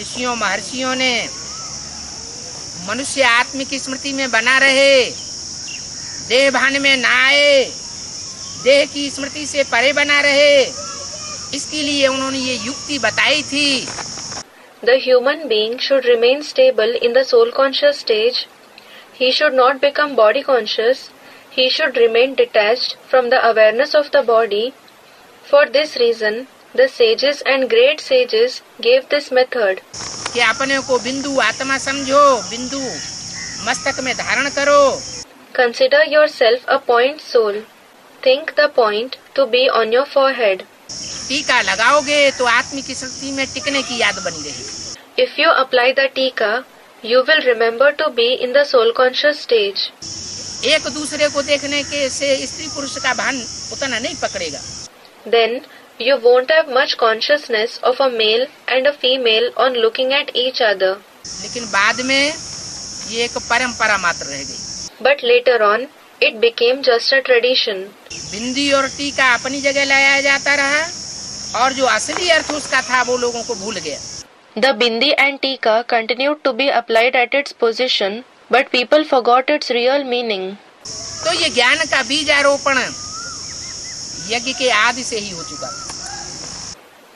ऋषियों महर्षियों ने मनुष्य आत्म की स्मृति में बना रहे, देह भान में ना आए, देह की स्मृति से परे बना रहे, इसके लिए उन्होंने ये युक्ति बताई थी। The human being should remain stable in the soul conscious stage. He should not become body conscious. He should remain detached from the awareness of the body. For this reason, the sages and great sages gave this method. कि अपने को बिंदु आत्मा समझो, बिंदु मस्तक में धारण करो। Consider yourself a point soul. Think the point to be on your forehead. टीका लगाओगे तो आत्म की स्मृति में टिकने की याद बनी रहेगी। If you apply the tika, you will remember to be in the soul conscious stage. एक दूसरे को देखने के से स्त्री पुरुष का भान उतना नहीं पकड़ेगा। Then you won't have much consciousness of a male and a female on looking at each other. लेकिन बाद में ये एक परंपरा मात्र रह गई। But later on, it became just a tradition. बिंदी और टीका अपनी जगह लाया जाता रहा और जो असली अर्थ उसका था वो लोगों को भूल गया। The bindi and tika continued to be applied at its position, but people forgot its real meaning. तो ये ज्ञान का बीज आरोपण यज्ञ के आदि से ही हो चुका।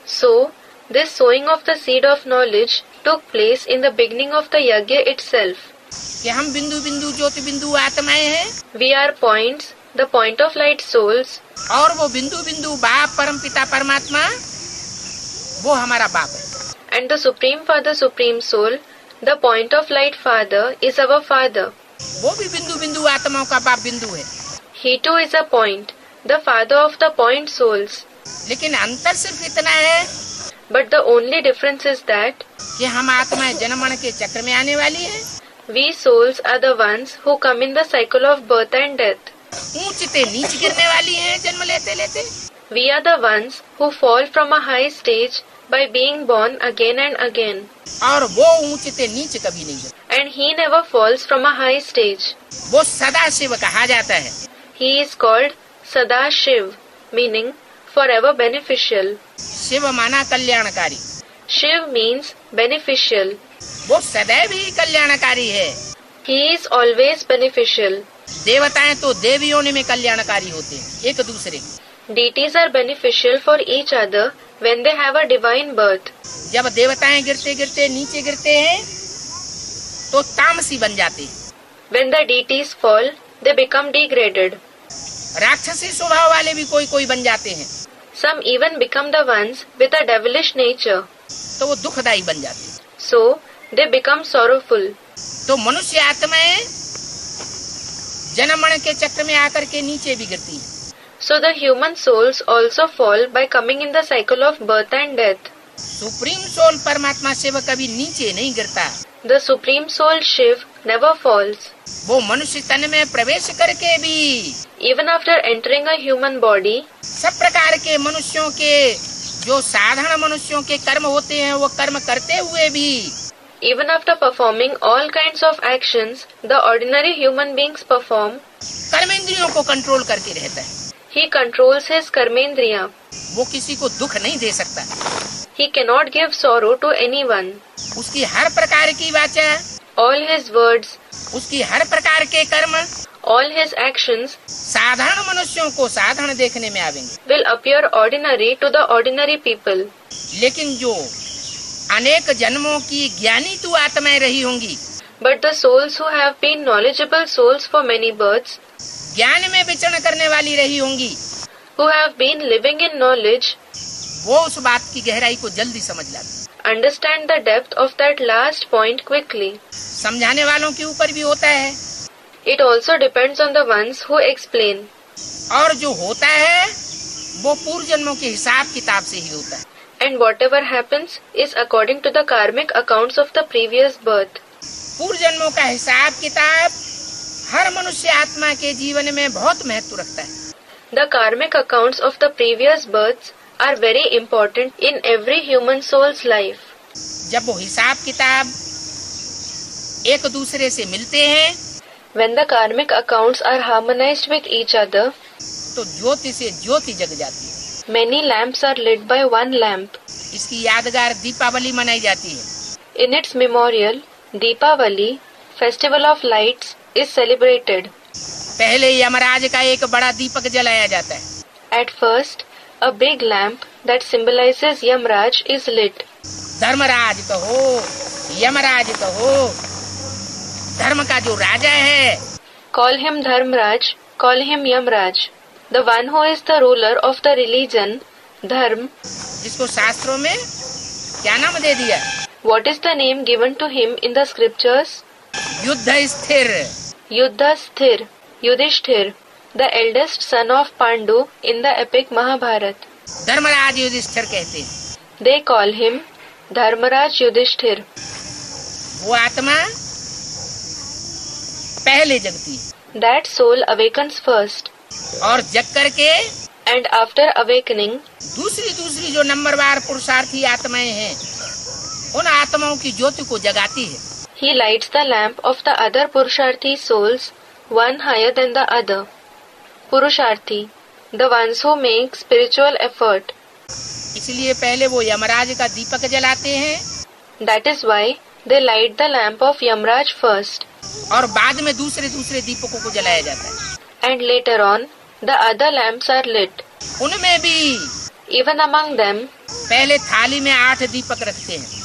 So, this sowing of the seed of knowledge took place in the beginning of the yajna itself. कि हम बिंदु बिंदु ज्योति बिंदु आत्माएं हैं, We are points, the point of light souls, और वो बिंदु बिंदु बाप परम पिता परमात्मा वो हमारा बाप है। and the Supreme Father, Supreme Soul, the point of light Father, is our Father. वो भी बिंदु बिंदु आत्माओं का बाप बिंदु है। He too is a point, the Father of the point souls. लेकिन अंतर सिर्फ इतना है But the only difference is that कि हम आत्माएं जन्म मरण के चक्र में आने वाली हैं। we souls are the ones who come in the cycle of birth and death. ऊंचते नीच गिरने वाली हैं जन्म लेते लेते। We are the ones who fall from a high stage by being born again and again. और वो ऊंचते नीच कभी नहीं गिरते। And he never falls from a high stage. वो सदा शिव कहा जाता है। He is called Sada Shiv, meaning forever beneficial. Shiv माना कल्याणकारी। Shiv means beneficial. वो सदैव ही कल्याणकारी है। He is always beneficial. देवताएं तो देवियों में कल्याणकारी होते हैं एक दूसरे। Deities are beneficial for each other when they have a divine birth. जब देवताएं गिरते गिरते नीचे गिरते हैं तो तामसी बन जाते हैं। When the deities fall, they become degraded. राक्षसी स्वभाव वाले भी कोई कोई बन जाते हैं। Some even become the ones with a devilish nature. तो वो दुखदाई बन जाते हैं। So, they become sorrowful. तो मनुष्य आत्माएं जन्म मरण के चक्र में आकर के नीचे भी गिरती हैं। So the human souls also fall by coming in the cycle of birth and death. Supreme soul परमात्मा शिव कभी नीचे नहीं गिरता। The supreme soul Shiv never falls. वो मनुष्य तन में प्रवेश करके भी Even after entering a human body, सब प्रकार के मनुष्यों के जो साधारण मनुष्यों के कर्म होते हैं वो कर्म करते हुए भी even after performing all kinds of actions the ordinary human beings perform, कर्मेंद्रियों को कंट्रोल करके रहता है। he controls his karmendriya. वो किसी को दुख नहीं दे सकता। He cannot give sorrow to anyone. उसकी हर प्रकार की वाचा, All his words, उसकी हर प्रकार के कर्म all his actions साधारण मनुष्यों को साधारण देखने में आवेंगे। will appear ordinary to the ordinary people. लेकिन जो अनेक जन्मों की ज्ञानी तू आत्माएं रही होंगी, But the souls who have been knowledgeable souls for many births, ज्ञान में विचरण करने वाली रही होंगी, who have been living in knowledge, वो उस बात की गहराई को जल्दी समझ लाती। understand the depth of that last point quickly. समझाने वालों के ऊपर भी होता है It also depends on the ones who explain. और जो होता है वो पूर्व जन्मों के हिसाब किताब से ही होता है। And whatever happens is according to the karmic accounts of the previous birth. पूर्व जन्मों का हिसाब किताब हर मनुष्य आत्मा के जीवन में बहुत महत्व रखता है। The karmic accounts of the previous births are very important in every human soul's life. जब वो हिसाब किताब एक दूसरे से मिलते हैं When the karmic accounts are harmonized with each other, तो ज्योति से ज्योति जग जाती है। many lamps are lit by one lamp. इसकी यादगार दीपावली मनाई जाती है। In its memorial, Deepavali, Festival of Lights, is celebrated. पहले यमराज का एक बड़ा दीपक जलाया जाता है। At first, a big lamp that symbolizes Yamraj is lit. Dharmaraj कहो, यमराज कहो, धर्म का जो राजा है, Call him Dharmraj, call him Yamraj. The one who is the ruler of the religion, Dharm. जिसको शास्त्रों में क्या नाम दे दिया? What is the name given to him in the scriptures? युद्ध स्थिर। Yuddhasthir, Yudhishthir, the eldest son of Pandu in the epic Mahabharata. Dharmaraj Yudhishthir कहते हैं। They call him Dharmaraj Yudhishthir. वो आत्मा पहले जगती है That soul awakens first, और जग करके and after awakening, दूसरी जो नंबरवार पुरुषार्थी आत्माएं हैं उन आत्माओं की ज्योति को जगाती है। he lights the lamp of the other Purusharthi souls, one higher than the other. Purusharthi, the ones who make spiritual effort. इसलिए पहले वो यमराज का दीपक जलाते हैं That is why they light the lamp of Yamraj first, और बाद में दूसरे दीपकों को जलाया जाता है। and later on the other lamps are lit. उनमें भी Even among them, पहले थाली में 8 दीपक रखते हैं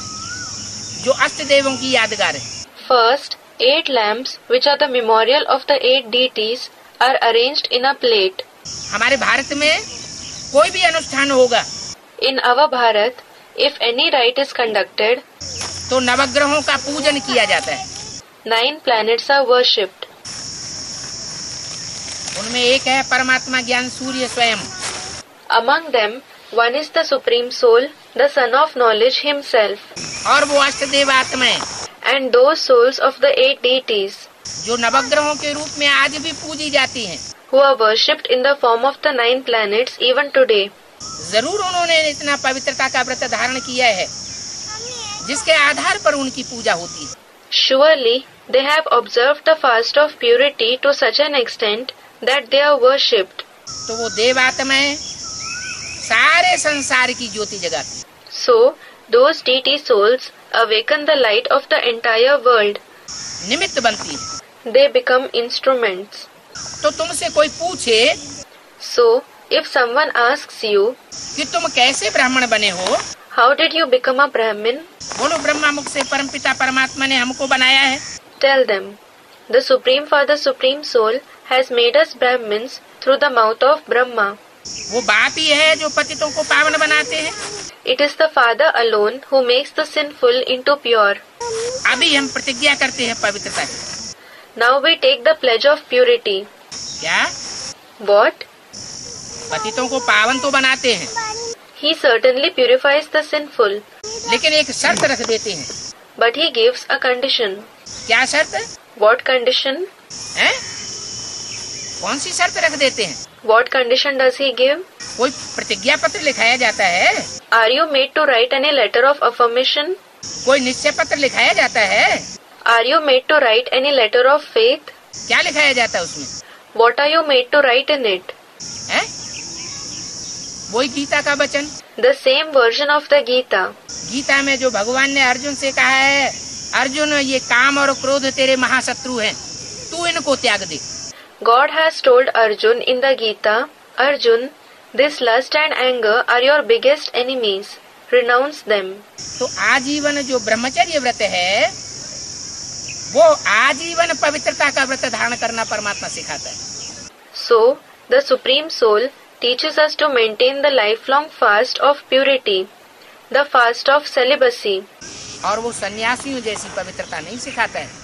जो अष्ट देवों की यादगार है। first 8 lamps, which are the memorial of the 8 deities, are arranged in a plate. हमारे भारत में कोई भी अनुष्ठान होगा In our Bharat, if any rite is conducted, तो नवग्रहों का पूजन किया जाता है। 9 planets are worshipped. उनमें एक है परमात्मा ज्ञान सूर्य स्वयं, Among them, one is the Supreme Soul, the Son of Knowledge himself, और वो अष्टदेव आत्माएं and those souls of the 8 deities, जो नवग्रहों के रूप में आज भी पूजी जाती हैं। who are worshipped in the form of the 9 planets even today. जरूर उन्होंने इतना पवित्रता का व्रत धारण किया है जिसके आधार पर उनकी पूजा होती है। Surely, they have observed the fast of purity to such an extent that they are worshipped. तो वो देव आत्माएं सारे संसार की ज्योति जगाती हैं। So, Those deity souls awaken the light of the entire world. निमित्त बनती है। They become instruments. तो तुमसे कोई पूछे So, if someone asks you, कि तुम कैसे ब्राह्मण बने हो, how did you become a Brahmin? बोलो ब्रह्मा मुख से परमपिता परमात्मा ने हमको बनाया है। Tell them, the Supreme Father, Supreme Soul has made us Brahmins through the mouth of Brahma. वो बाप ही है जो पतितों को पावन बनाते हैं। It is the Father alone who makes the sinful into pure. अभी हम प्रतिज्ञा करते हैं पवित्रता की। Now we take the pledge of purity. क्या? What? पतितों को पावन तो बनाते हैं, He certainly purifies the sinful, लेकिन एक शर्त रख देते हैं। but he gives a condition. क्या शर्त What condition? है? कौन सी शर्त रख देते हैं? What condition does he give? कोई प्रतिज्ञा पत्र लिखाया जाता है, Are you made to write any letter of affirmation? कोई निश्चय पत्र लिखाया जाता है। Are you made to write any letter of faith? क्या लिखाया जाता है उसमें? What are you made to write in it? है? वही गीता का वचन। The same version of the Gita. Gita में जो भगवान ने अर्जुन से कहा है, अर्जुन ये काम और क्रोध तेरे महाशत्रु हैं, तू इनको त्याग दे। God has told Arjun in the Gita, Arjun, this lust and anger are your biggest enemies. Renounce them. तो आजीवन जो ब्रह्मचर्य व्रत है, वो आजीवन पवित्रता का व्रत धारण करना परमात्मा सिखाता है। So, the Supreme Soul teaches us to maintain the lifelong fast of purity, the fast of celibacy. और वो सन्यासियों जैसी पवित्रता नहीं सिखाता है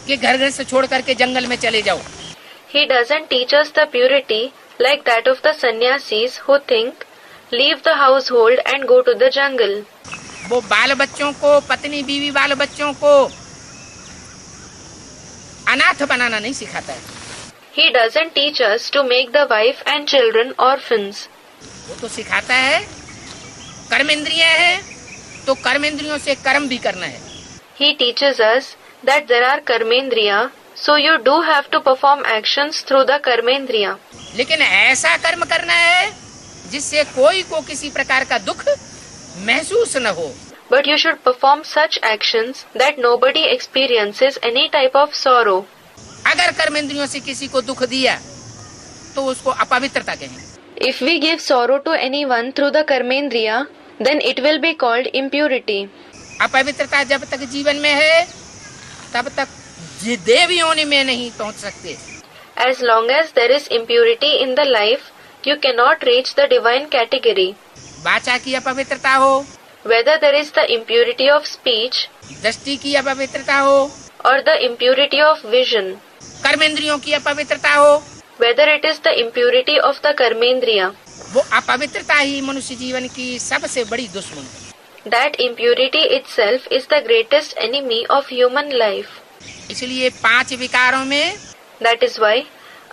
कि घर घर से छोड़ करके जंगल में चले जाओ। He doesn't teach us the purity like that of the sannyasis who think, leave the household and go to the jungle. वो बाल बच्चों को, पत्नी बीवी बाल बच्चों को अनाथ बनाना नहीं सिखाता है। He doesn't teach us to make the wife and children orphans. वो तो सिखाता है कर्मेंद्रिय है तो कर्मेंद्रियों से कर्म भी करना है। He teaches us that there are karmendriya, so you do have to perform actions through the karmendriya. लेकिन ऐसा कर्म करना है जिससे कोई को किसी प्रकार का दुख महसूस न हो। But you should perform such actions that nobody experiences any type of sorrow. अगर कर्मेंद्रियों से किसी को दुख दिया तो उसको अपवित्रता कहेंगे। If we give sorrow to anyone through the karmendriya, then it will be called impurity. अपवित्रता जब तक जीवन में है तब तक देव योनि में नहीं पहुंच सकते। As long as there is impurity in the life, you cannot reach the divine category. वाचा की अपवित्रता हो, Whether there is the impurity of speech दृष्टि की अपवित्रता हो, or the impurity of vision, कर्मेंद्रियों की अपवित्रता हो, whether it is the impurity of the karmendriya, वो अपवित्रता ही मनुष्य जीवन की सबसे बड़ी दुश्मन है। that impurity itself is the greatest enemy of human life. इसलिए 5 विकारों में That is why,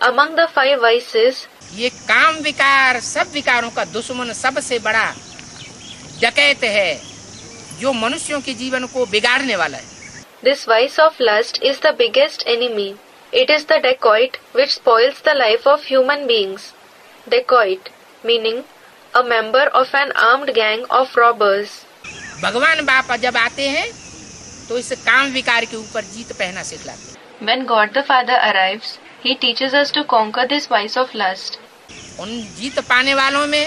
among the 5 vices, ये काम विकार सब विकारों का दुश्मन सबसे बड़ा डकैत है जो मनुष्यों के जीवन को बिगाड़ने वाला है। this vice of lust is the biggest enemy. It is the dacoit which spoils the life of human beings. Dacoit, meaning a member of an armed gang of robbers. भगवान बाप जब आते हैं तो इस काम विकार के ऊपर जीत पहना सिखलाते हैं। When God the Father arrives, He teaches us to conquer this vice of lust. उन जीत पाने वालों में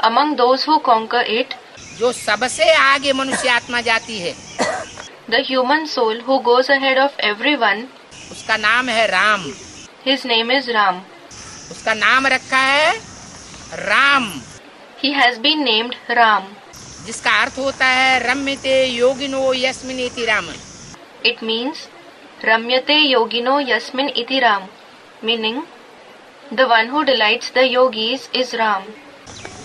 Among those who conquer it, जो सबसे आगे मनुष्य आत्मा जाती है, the human soul who goes ahead of everyone, उसका नाम है Ram. his name is Ram. उसका नाम रखा है Ram, He has been named Ram. जिसका अर्थ होता है रम्यते योगिनो यस्मिन इति Ram. It means Ramyate Yogino Yasmin iti Ram, meaning the one who delights the yogis is Ram.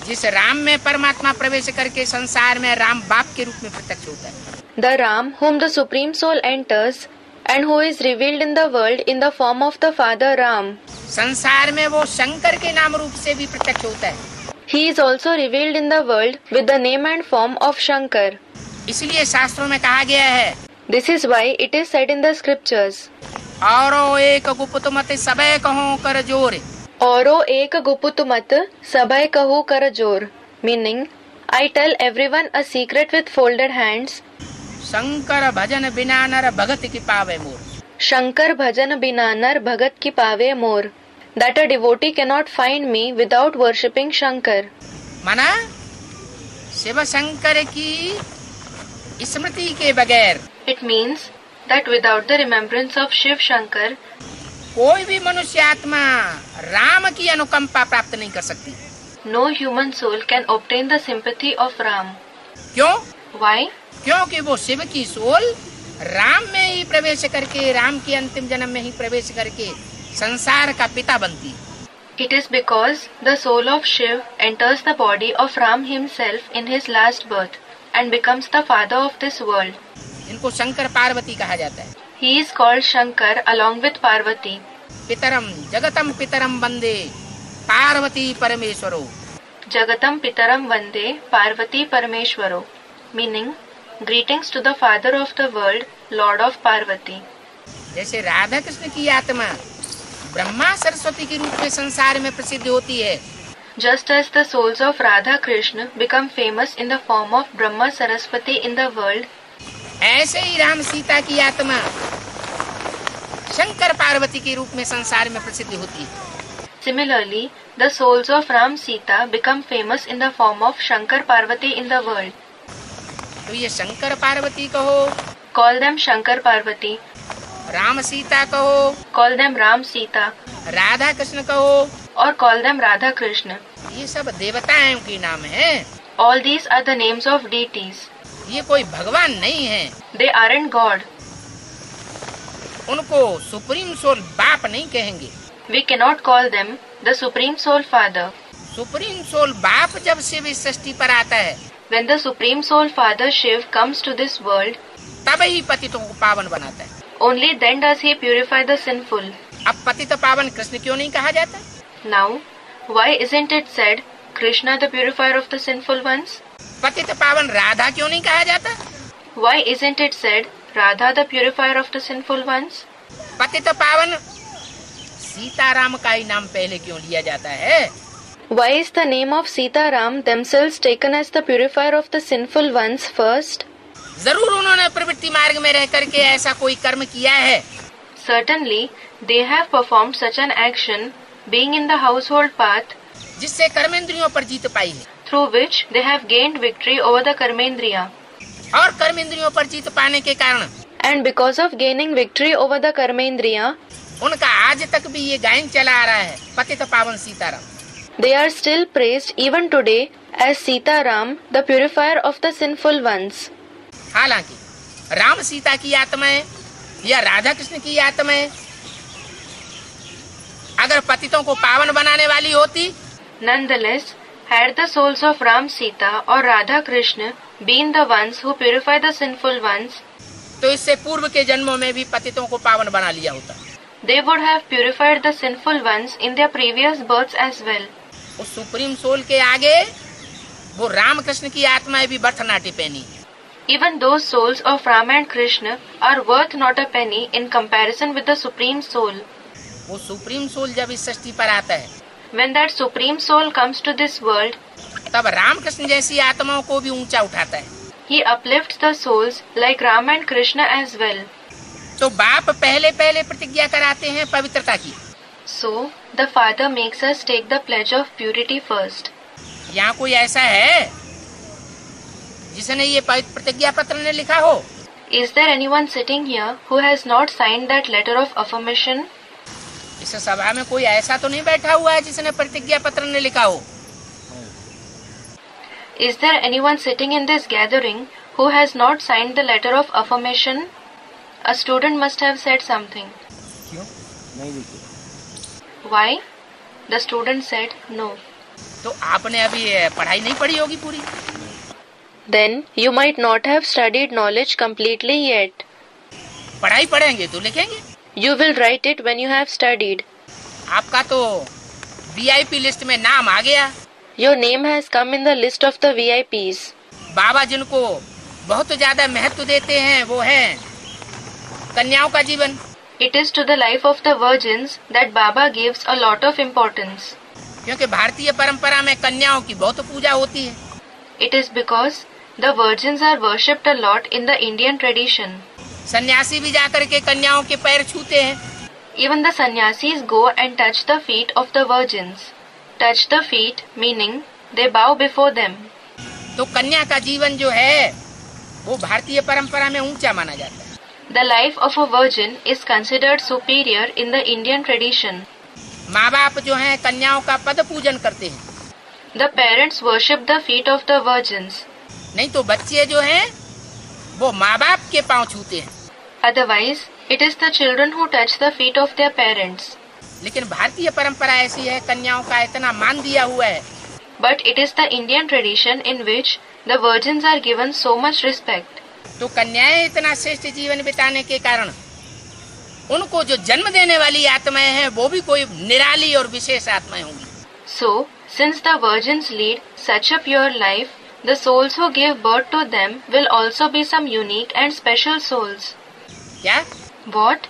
जिस राम में परमात्मा प्रवेश करके संसार में राम बाप के रूप में प्रत्यक्ष होता है। The Ram whom the Supreme Soul enters and who is revealed in the world in the form of the Father Ram. संसार में वो शंकर के नाम रूप से भी प्रत्यक्ष होता है। He is also revealed in the world with the name and form of Shankar. इसलिए शास्त्रों में कहा गया है, This is why it is said in the scriptures, औरो एक गुप्त मत सबे कहो कर जोर। औरो एक गुपुत मत सबय कहु कर जोर, meaning I tell everyone a secret with folded hands. Shankar भजन बिना नर भगत की पावे मोर। Shankar bhajan bina nar bhagat ki pave more. That a devotee cannot find me without worshipping Shankar. माना शिव शंकर की स्मृति के बगैर It means that without the remembrance of Shiv Shankar, कोई भी मनुष्य आत्मा राम की अनुकंपा प्राप्त नहीं कर सकती। no human soul can obtain the sympathy of Ram. क्यों? Why? क्योंकि वो शिव की सोल राम में ही प्रवेश करके, राम के अंतिम जन्म में ही प्रवेश करके संसार का पिता बनती है। It is because the soul of Shiv enters the body of Ram himself in his last birth and becomes the father of this world. इनको शंकर पार्वती कहा जाता है। He is called Shankar along with Parvati. पितरम जगतम पितरम Vande Parvati परमेश्वरो। Jagatam Pitaram Vande Parvati Parameshwaro, meaning greetings to the father of the world, Lord of Parvati. जैसे राधा कृष्ण की आत्मा ब्रह्मा सरस्वती के रूप में संसार में प्रसिद्ध होती है, Just as the souls of Radha Krishna become famous in the form of Brahma Saraswati in the world, ऐसे ही राम सीता की आत्मा शंकर पार्वती के रूप में संसार में प्रसिद्ध होती है। similarly, the souls of Ram Sita become famous in the form of Shankar Parvati in the world. तो ये शंकर पार्वती कहो, Call them Shankar Parvati, Ram Sita कहो, call them Ram Sita, Radha Krishna कहो, or call them Radha Krishna. ये सब देवताओं के नाम हैं। All these are the names of deities. ये कोई भगवान नहीं है। They aren't God. उनको सुप्रीम सोल बाप नहीं कहेंगे। We cannot call them the Supreme Soul Father. Supreme soul बाप जब शिव इस सृष्टि पर आता है, When the Supreme Soul Father Shiv comes to this world, तब ही पतितों को पावन बनाता है। only then does he purify the sinful. अब पतित पावन कृष्ण क्यों नहीं कहा जाता? Now, why isn't it said Krishna the purifier of the sinful ones? पतित पावन राधा क्यों नहीं कहा जाता? Why isn't it said Radha the purifier of the sinful ones? पतित पावन सीताराम का ही नाम पहले क्यों लिया जाता है? Why is the name of Sita Ram themselves taken as the purifier of the sinful ones first? जरूर उन्होंने प्रवृत्ति मार्ग में रह करके ऐसा कोई कर्म किया है Certainly, they have performed such an action, being in the household path, जिससे कर्मेंद्रियों पर जीत पाई है, through which they have gained victory over the Karmendriya. और कर्मेंद्रियों पर जीत पाने के कारण And because of gaining victory over the Karmendriya, उनका आज तक भी ये गायन चला आ रहा है, पतित पावन Sitaram. they are still praised even today as Sita Ram, the purifier of the sinful ones. हालांकि राम सीता की आत्माएं या राधा कृष्ण की आत्माएं अगर पतितों को पावन बनाने वाली होती, Nonetheless, had the souls of Ram, Sita or Radha Krishna been the ones who purify the sinful ones, तो इससे पूर्व के जन्मों में भी पतितों को पावन बना लिया होता। they would have purified the sinful ones in their previous births as well. उस सुप्रीम सोल के आगे वो राम कृष्ण की आत्माएं भी बर्थ नाटी पहनी। Even those souls of Ram and Krishna are worth not a penny in comparison with the Supreme Soul. वो supreme soul जब इस सृष्टि पर आता है, When that Supreme Soul comes to this world, तब राम कृष्ण जैसी आत्माओं को भी ऊंचा उठाता है। he uplifts the souls like Ram and Krishna as well. तो बाप पहले पहले प्रतिज्ञा कराते हैं पवित्रता की। So, the Father makes us take the pledge of purity first. यहाँ कोई ऐसा है जिसने ये प्रतिज्ञा पत्र ने लिखा हो? Is there anyone sitting here who has not signed that letter of affirmation? इस सभा में कोई ऐसा तो नहीं बैठा हुआ है जिसने प्रतिज्ञा पत्र ने लिखा हो? Is there anyone sitting in this gathering who has not signed the letter of affirmation? A student must have said something. क्यों? नहीं लिखी। Why? The student said no. तो आपने अभी पढ़ाई नहीं पढ़ी होगी पूरी। Then you might not have studied knowledge completely yet. पढ़ाई पढ़ेंगे तो लिखेंगे। You will write it when you have studied. आपका तो VIP लिस्ट में नाम आ गया। Your name has come in the list of the VIPs. बाबा जिनको बहुत ज्यादा महत्व देते हैं वो है कन्याओं का जीवन। It is to the life of the virgins that Baba gives a lot of importance. क्योंकि भारतीय परंपरा में कन्याओं की बहुत पूजा होती है। It is because the virgins are worshipped a lot in the Indian tradition. सन्यासी भी जाकर के कन्याओं के पैर छूते हैं. Even the sannyasis go and touch the feet of the virgins. Touch the feet meaning they bow before them. तो कन्या का जीवन जो है वो भारतीय परंपरा में ऊंचा माना जाता है. The life of a virgin is considered superior in the Indian tradition. माँ बाप जो हैं कन्याओं का पद पूजन करते हैं. The parents worship the feet of the virgins. नहीं तो बच्चे जो हैं वो माँ बाप के पांव छूते हैं. Otherwise, it is the children who touch the feet of their parents. लेकिन भारतीय परंपरा ऐसी है, कन्याओं का इतना मान दिया हुआ है. But it is the Indian tradition in which the virgins are given so much respect. तो कन्याएं इतना श्रेष्ठ जीवन बिताने के कारण उनको जो जन्म देने वाली आत्माएं हैं वो भी कोई निराली और विशेष आत्माएं होंगी. So, since the virgins lead such a pure life, the souls who give birth to them will also be some unique and special souls. क्या? What?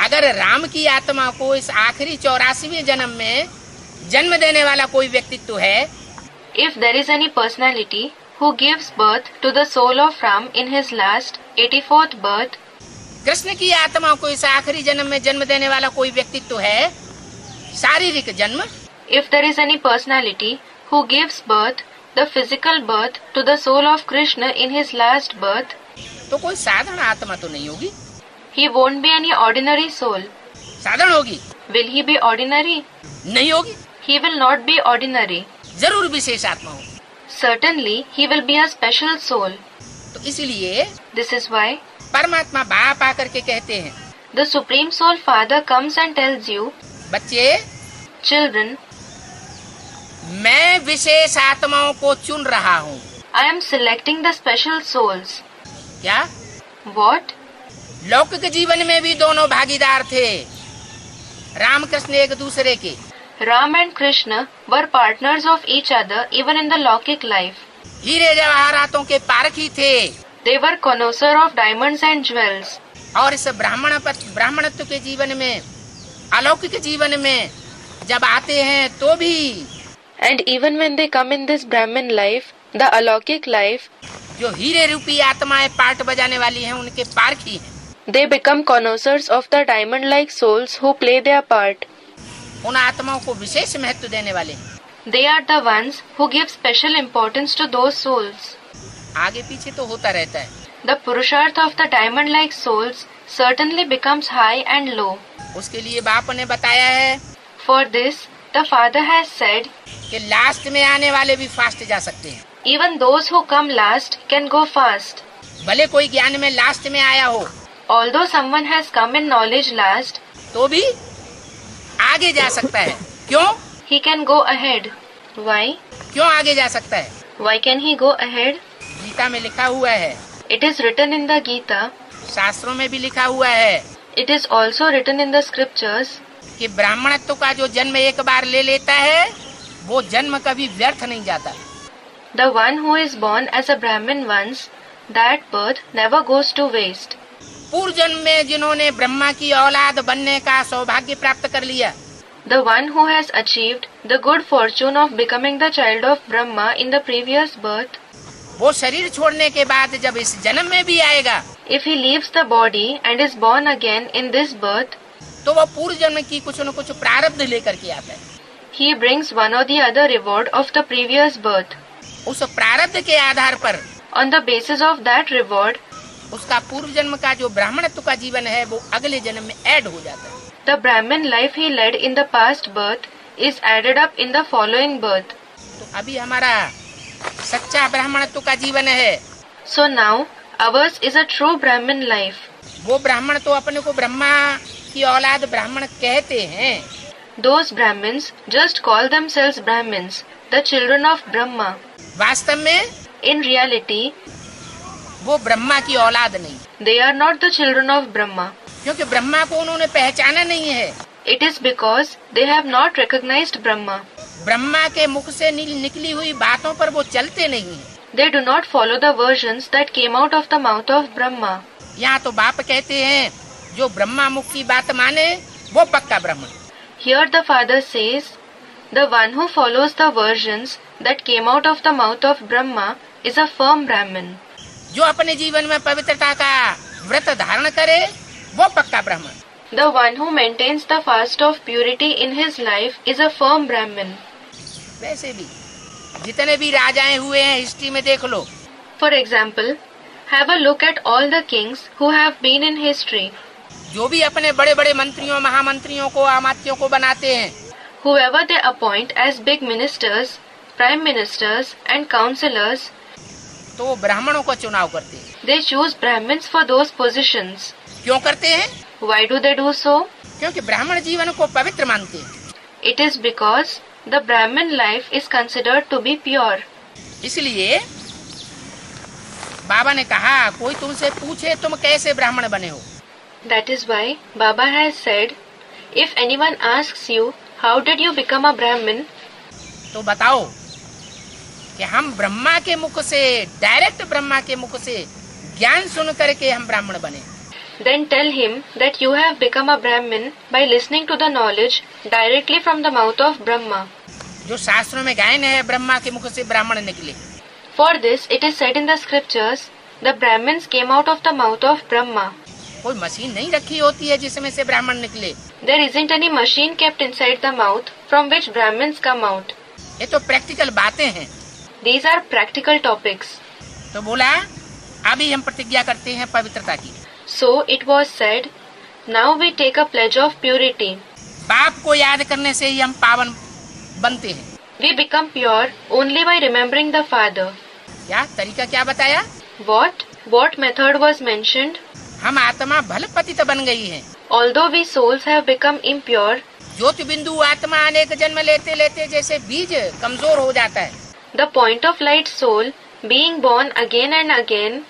अगर राम की आत्मा को इस आखिरी 84वें जन्म में जन्म देने वाला कोई व्यक्तित्व है, If there is any personality who gives birth to the soul of Ram in his last 84th birth, Krishna की आत्मा को इस आखिरी जन्म में जन्म देने वाला कोई व्यक्तित्व है, शारीरिक जन्म, if there is any personality who gives birth, the physical birth to the soul of Krishna in his last birth, तो कोई साधारण आत्मा तो नहीं होगी. he won't be any ordinary soul. साधारण होगी? Will he be ordinary? नहीं होगी. He will not be ordinary. जरूर विशेष आत्मा होगी. Certainly, he will be a special soul. तो इसलिए This is why परमात्मा बाप आकर के कहते हैं, the Supreme Soul Father comes and tells you, बच्चे children, मैं विशेष आत्माओं को चुन रहा हूँ. I am selecting the special souls. क्या? What? लौकिक जीवन में भी दोनों भागीदार थे, रामकृष्ण एक दूसरे के. Ram and Krishna were partners of each other even in the Laukic life. हीरे जवाहरातों के पारखी थे. They were connoisseur of diamonds and jewels. और इस ब्राह्मणत्व के जीवन में, अलौकिक जीवन में जब आते हैं तो भी, And even when they come in this Brahmin life, the Alaukic life, जो हीरे रूपी आत्माएं पार्ट बजाने वाली हैं उनके पारखी हैं. they become connoisseurs of the diamond-like souls who play their part. उन आत्माओं को विशेष महत्व देने वाले हैं. They are the ones who give special importance to those souls. आगे पीछे तो होता रहता है. The Purusharth of the diamond-like souls certainly becomes high and low. उसके लिए बाप ने बताया है For this, the Father has said, कि लास्ट में आने वाले भी फास्ट जा सकते हैं. even those who come last can go fast. भले कोई ज्ञान में लास्ट में आया हो, Although someone has come in knowledge last, तो भी आगे जा सकता है. क्यों? he can go ahead. Why? क्यों आगे जा सकता है? Why can he go ahead? Gita में लिखा हुआ है, It is written in the Gita. शास्त्रों में भी लिखा हुआ है It is also written in the scriptures कि ब्राह्मणत्व का जो जन्म एक बार ले लेता है वो जन्म कभी व्यर्थ नहीं जाता. the one who is born as a Brahmin once, that birth never goes to waste. पूर्व जन्म में जिन्होंने ब्रह्मा की औलाद बनने का सौभाग्य प्राप्त कर लिया, The one who has achieved the good fortune of becoming the child of Brahma in the previous birth, वो शरीर छोड़ने के बाद जब इस जन्म में भी आएगा if he leaves the body and is born again in this birth, तो वो पूर्व जन्म की कुछ न कुछ प्रारब्ध लेकर के आता है. he brings one or the other reward of the previous birth. उस प्रारब्ध के आधार पर On the basis of that reward, उसका पूर्व जन्म का जो ब्राह्मणत्व का जीवन है वो अगले जन्म में ऐड हो जाता है. the Brahmin life he led in the past birth is added up in the following birth. तो अभी हमारा सच्चा ब्राह्मणत्व का जीवन है. So now, ours is a true Brahmin life. वो ब्राह्मण तो अपने को ब्रह्मा की औलाद ब्राह्मण कहते हैं, Those Brahmins just call themselves Brahmins, the children of Brahma. वास्तव में In reality, वो ब्रह्मा की औलाद नहीं, they are not the children of Brahma. क्योंकि ब्रह्मा को उन्होंने पहचाना नहीं है. It is because they have not recognized Brahma. Brahma के मुख से निकली हुई बातों पर वो चलते नहीं हैं. They do not follow the versions that came out of the mouth of Brahma. यहाँ तो बाप कहते हैं जो ब्रह्मा मुख की बात माने वो पक्का ब्राह्मण. Here the Father says, The one who follows the versions that came out of the mouth of Brahma is a firm Brahmin. जो अपने जीवन में पवित्रता का व्रत धारण करे वो पक्का ब्राह्मण। The one who maintains the fast of purity in his life is a firm Brahmin. वैसे भी जितने भी राजाएं हुए हैं हिस्ट्री में देख लो। For example, have a look at all the kings who have been in history. जो भी अपने बड़े बड़े मंत्रियों महामंत्रियों को अमात्यों को बनाते हैं, Whoever they appoint as big ministers, prime ministers and councillors, तो वो ब्राह्मणों को चुनाव करते हैं। they choose Brahmins for those positions. क्यों करते हैं? Why do they do so? क्योंकि ब्राह्मण जीवन को पवित्र मानते हैं। It is because the Brahmin life is considered to be pure. इसलिए बाबा ने कहा कोई तुमसे पूछे तुम कैसे ब्राह्मण बने हो, That is why Baba has said, if anyone asks you, how did you become a Brahmin? तो बताओ कि हम ब्रह्मा के मुख से, डायरेक्ट ब्रह्मा के मुख से ज्ञान सुन करके हम ब्राह्मण बने। Then tell him that you have become a Brahmin by listening to the knowledge directly from the mouth of Brahma. जो शास्त्रों में गायन है ब्रह्मा के मुख से ब्राह्मण निकले। For this it is said in the scriptures, the Brahmins came out of the mouth of Brahma. कोई मशीन नहीं रखी होती है जिसमें से ब्राह्मण निकले। There isn't any machine kept inside the mouth from which Brahmins come out. ये तो प्रैक्टिकल बातें हैं। These are practical topics. तो बोला अभी हम प्रतिज्ञा करते हैं पवित्रता की। So it was said, now we take a pledge of purity. बाप को याद करने से ही हम पावन बनते हैं। We become pure only by remembering the Father. क्या तरीका क्या बताया? What method was mentioned? हम आत्मा भल पतित बन गई है। Although we souls have become impure, ज्योति बिंदु आत्मा अनेक जन्म लेते लेते जैसे बीज कमजोर हो जाता है, the point of light soul, being born again and again,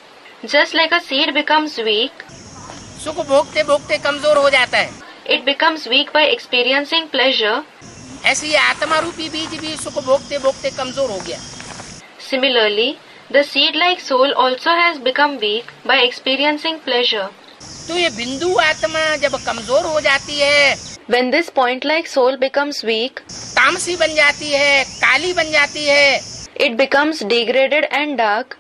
just like a seed becomes weak, सुख भोगते भोगते कमजोर हो जाता है, it becomes weak by experiencing pleasure. ऐसे ही आत्मा रूपी बीज भी सुख भोगते भोगते कमजोर हो गया। Similarly, the seed-like soul also has become weak by experiencing pleasure. तो ये बिंदु आत्मा जब कमजोर हो जाती है, When this point-like soul becomes weak, तामसी बन जाती है, काली बन जाती है, it becomes degraded and dark.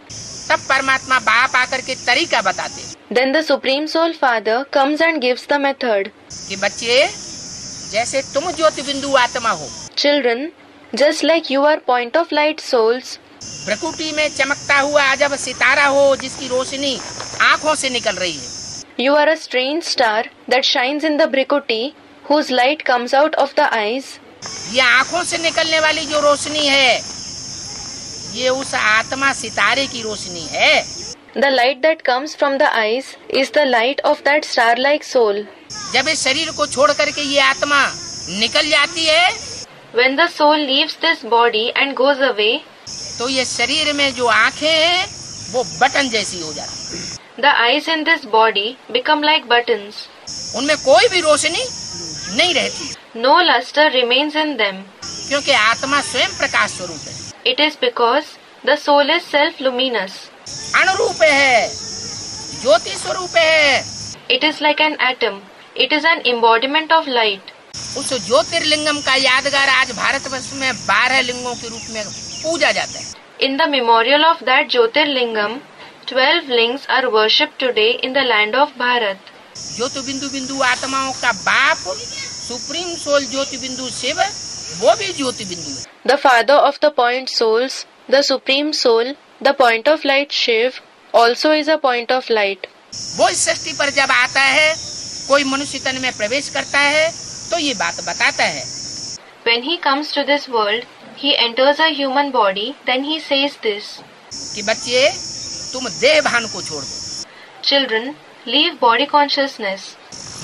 तब परमात्मा बाप आकर के तरीका बताते हैं Then the Supreme Soul Father comes and gives the method. कि बच्चे जैसे तुम ज्योति बिंदु आत्मा हो, Children, just like you are point of light souls, प्रकृति में चमकता हुआ जब सितारा हो जिसकी रोशनी आँखों से निकल रही है, you are a strange star that shines in the Brikuti, whose light comes out of the eyes. ये आँखों से निकलने वाली जो रोशनी है ये उस आत्मा सितारे की रोशनी है। The light that comes from the eyes is the light of that star-like soul. जब इस शरीर को छोड़ करके ये आत्मा निकल जाती है, When the soul leaves this body and goes away, तो ये शरीर में जो आँखें हैं वो बटन जैसी हो जाती है। the eyes in this body become like buttons. उनमें कोई भी रोशनी नहीं रहती, No luster remains in them. क्योंकि आत्मा स्वयं प्रकाश स्वरूप है, It is because the soul is self-luminous. अनुरूप है, ज्योति स्वरूप है। It is like an atom. It is an embodiment of light. उस ज्योतिर्लिंगम का यादगार आज भारतवर्ष में 12 लिंगों के रूप में पूजा जाता है। In the memorial of that Jyotirlingam, 12 lings are worshipped today in the land of Bharat. ज्योति बिंदु बिंदु आत्माओं का बाप सुप्रीम सोल ज्योति बिंदु शिव, वो भी ज्योति बिंदु है। The father of the point souls, the supreme soul, the point of light Shiv, also is a point of light. वो इस सृष्टि पर जब आता है, कोई मनुष्य तन में प्रवेश करता है तो ये बात बताता है। When he comes to this world, he enters a human body, then he says this. कि बच्चे तुम देह भान को छोड़ दो। Children, leave body consciousness.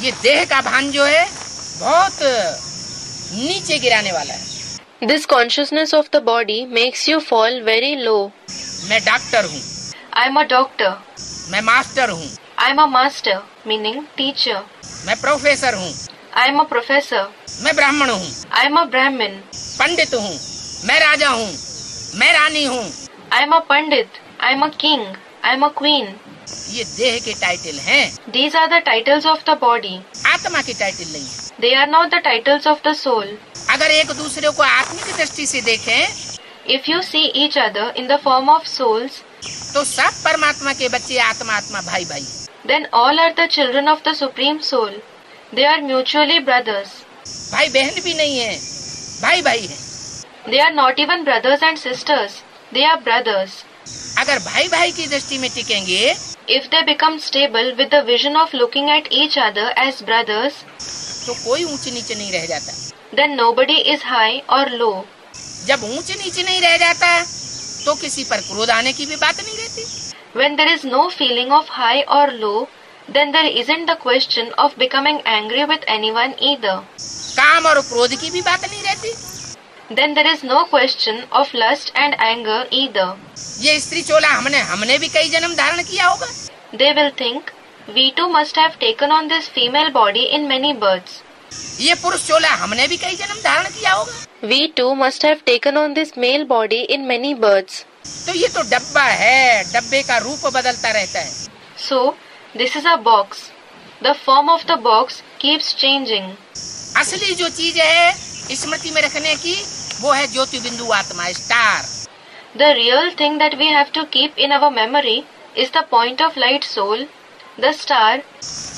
ये देह का भान जो है बहुत नीचे गिराने वाला है। This consciousness of the body makes you fall very low. मैं डॉक्टर हूँ, I am a doctor. मैं मास्टर हूँ, I am a master, meaning teacher. मैं प्रोफेसर हूँ, I am a professor. मैं ब्राह्मण हूँ, I am a Brahmin. पंडित हूँ, मैं राजा हूँ, मैं रानी हूँ। I am a Pandit. I am a king. I am a queen. ये देह के टाइटल हैं, These are the titles of the body. आत्मा के टाइटल नहीं है। They are not the titles of the soul. अगर एक दूसरे को आत्मिक दृष्टि से देखें, If you see each other in the form of souls, तो सब परमात्मा के बच्चे आत्मा आत्मा भाई भाई, then all are the children of the Supreme Soul. They are mutually brothers. भाई बहन भी नहीं है, भाई भाई है। They are not even brothers and sisters. They are brothers. अगर भाई भाई की दृष्टि में टिकेंगे, If they become stable with the vision of looking at each other as brothers, तो कोई ऊंच नीचे नहीं रह जाता। then nobody is high or low. जब ऊंच नीचे नहीं रह जाता, तो किसी पर क्रोध आने की भी बात नहीं रहती। When there is no feeling of high or low, then there isn't the question of becoming angry with anyone either. काम और क्रोध की भी बात नहीं रहती। Then there is no question of lust and anger either. ये स्त्री चोला हमने भी कई जन्म धारण किया होगा। They will think, we too must have taken on this female body in many births. ये पुरुष चोला हमने भी कई जन्म धारण किया होगा। We too must have taken on this male body in many births. तो ये तो डब्बा है, डब्बे का रूप बदलता रहता है। So, this is a box. The form of the box keeps changing. असली जो चीज है स्मृति में रखने की, वो है ज्योति बिंदु आत्मा, star. The real thing that we have to keep in our memory is the point of light soul, the star,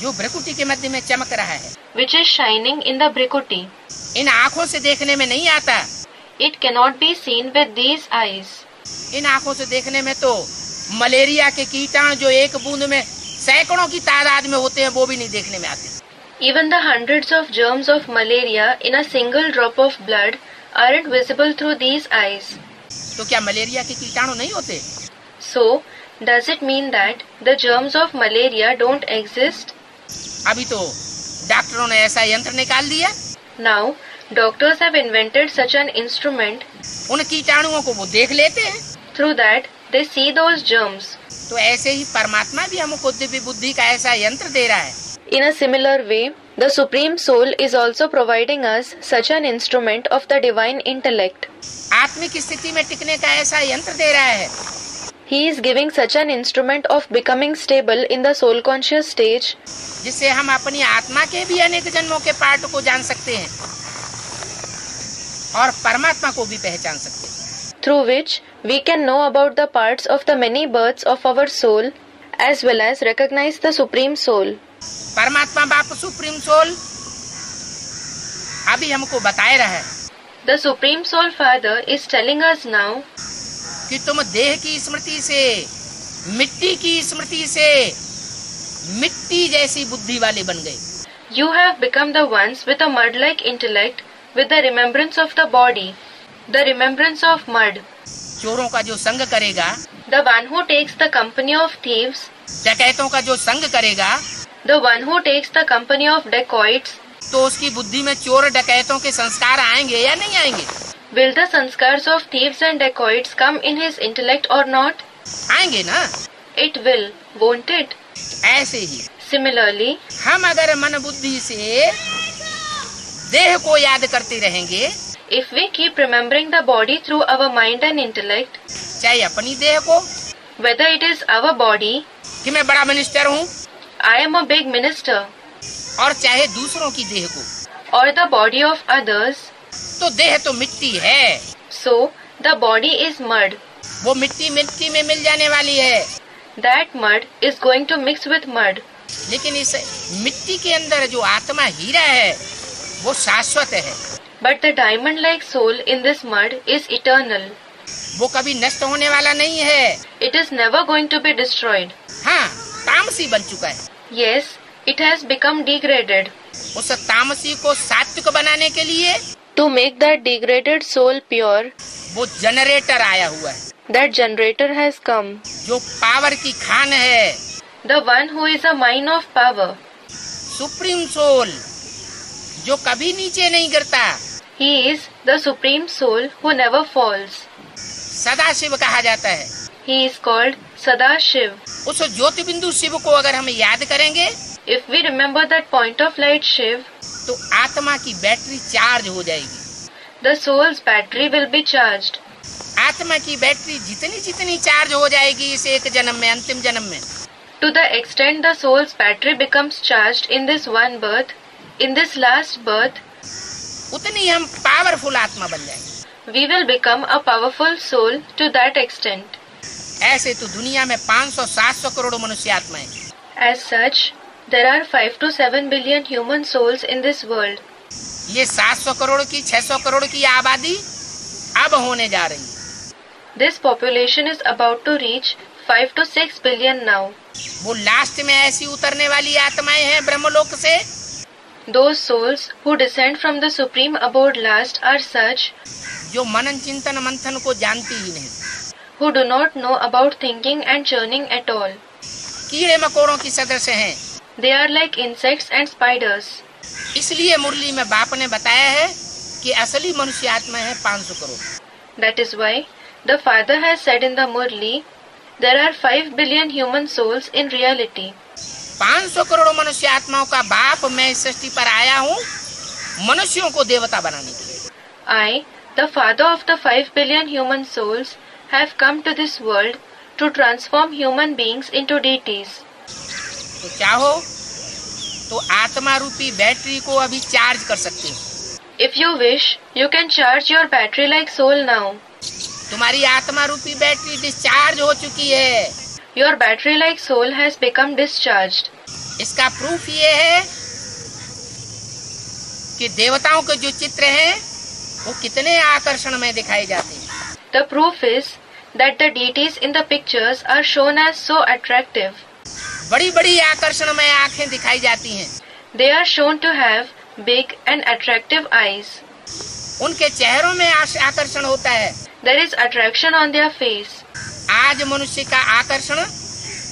जो भ्रकुटी के मध्य में चमक रहा है। which is shining in the Bhrikuti. इन आँखों से देखने में नहीं आता। It cannot be seen with these eyes. इन आँखों से देखने में तो मलेरिया के कीटाणु जो एक बूंद में सैकड़ों की तादाद में होते हैं, वो भी नहीं देखने में आते। Even the hundreds of germs of malaria in a single drop of blood aren't visible through these eyes. तो क्या मलेरिया के कीटाणु नहीं होते? So, does it mean that the germs of malaria don't exist? अभी तो डॉक्टरों ने ऐसा यंत्र निकाल दिया। Now, doctors have invented such an instrument. उन कीटाणुओं को वो देख लेते हैं। Through that, they see those germs. तो ऐसे ही परमात्मा भी हमको दिव्य बुद्धि का ऐसा यंत्र दे रहा है। In a similar way, the Supreme Soul is also providing us such an instrument of the divine intellect. आत्मिक स्थिति में टिकने का ऐसा यंत्र दे रहा है। He is giving such an instrument of becoming stable in the soul conscious stage, जिससे हम अपनी आत्मा के भी अनेक जन्मों के पार्ट को जान सकते हैं और परमात्मा को भी पहचान सकते हैं। through which we can know about the parts of the many births of our soul, as well as recognize the Supreme Soul. परमात्मा बाप सुप्रीम सोल अभी हमको बताए रहा है The Supreme Soul Father is telling us now कि तुम देह की स्मृति से, मिट्टी की स्मृति से, मिट्टी जैसी बुद्धि वाले बन गए। you have become the ones with a mud-like intellect, with the remembrance of the body, the remembrance of mud. चोरों का जो संग करेगा, The one who takes the company of thieves, डकैतों का जो संग करेगा, the one who takes the company of dacoits, तो उसकी बुद्धि में चोर डकैतों के संस्कार आएंगे या नहीं आएंगे? will the sanskars of thieves and dacoits come in his intellect or not? आएंगे ना। It will, won't it? ऐसे ही Similarly, हम अगर मन बुद्धि से देह को याद करते रहेंगे, if we keep remembering the body through our mind and intellect, चाहे अपनी देह को whether it is our body, कि मैं बड़ा मिनिस्टर हूँ, I am a big minister, और चाहे दूसरों की देह को, or the body of others, तो देह तो मिट्टी है, so the body is mud. वो मिट्टी मिट्टी में मिल जाने वाली है। That mud is going to mix with mud. लेकिन इस मिट्टी के अंदर जो आत्मा हीरा है, वो शाश्वत है। But the diamond-like soul in this mud is eternal. वो कभी नष्ट होने वाला नहीं है। It is never going to be destroyed. हाँ, तामसी बन चुका है। Yes, it has become degraded. उस तामसी को सात्विक बनाने के लिए To make that degraded soul pure, वो जनरेटर आया हुआ है, that generator has come. जो पावर की खान है, The one who is a mine of power. Supreme soul, जो कभी नीचे नहीं गिरता, He is the Supreme Soul who never falls. सदा शिव कहा जाता है। He is called Sadashiv. उस ज्योति बिंदु शिव को अगर हम याद करेंगे, If we remember that point of light Shiv, तो आत्मा की बैटरी चार्ज हो जाएगी। the soul's battery will be charged. आत्मा की बैटरी जितनी जितनी चार्ज हो जाएगी इस एक जन्म में, अंतिम जन्म में, To the extent the soul's battery becomes charged in this one birth, in this last birth, उतनी हम पावरफुल आत्मा बन जाएंगे। We will become a powerful soul to that extent. ऐसे तो दुनिया में 500-700 करोड़ मनुष्य आत्माएं। As such, there are 5 to 7 billion human souls in this world. ये 700 करोड़ की 600 करोड़ की आबादी अब होने जा रही है। This population is about to reach 5 to 6 billion now. वो लास्ट में ऐसी उतरने वाली आत्माएं हैं ब्रह्मलोक से, Those souls who descend from the supreme abode last are such जो मनन चिंतन मंथन को जानती ही नहीं, who do not know about thinking and churning at all. कीड़े मकोड़ों की सदृश हैं। They are like insects and spiders. इसलिए मुरली में बाप ने बताया है कि असली मनुष्य आत्मा है 500 crore. That is why the Father has said in the Murli, there are 5 billion human souls in reality. 500 crore मनुष्य आत्माओं का बाप मैं इस सृष्टि पर आया हूँ मनुष्यों को देवता बनाने के लिए। I, the Father of the 5 billion human souls, have come to this world to transform human beings into deities. तो चाहो तो आत्मा रूपी बैटरी को अभी चार्ज कर सकते हो। If you wish, you can charge your battery like soul now. तुम्हारी आत्मा रूपी बैटरी डिस्चार्ज हो चुकी है। Your battery like soul has become discharged. इसका प्रूफ ये है कि देवताओं के जो चित्र हैं वो कितने आकर्षण में दिखाए जाते हैं। The proof is that the deities in the pictures are shown as so attractive. बड़ी बड़ी आकर्षण में आंखें दिखाई जाती हैं। They are shown to have big and attractive eyes. उनके चेहरों में आकर्षण होता है। There is attraction on their face. आज मनुष्य का आकर्षण,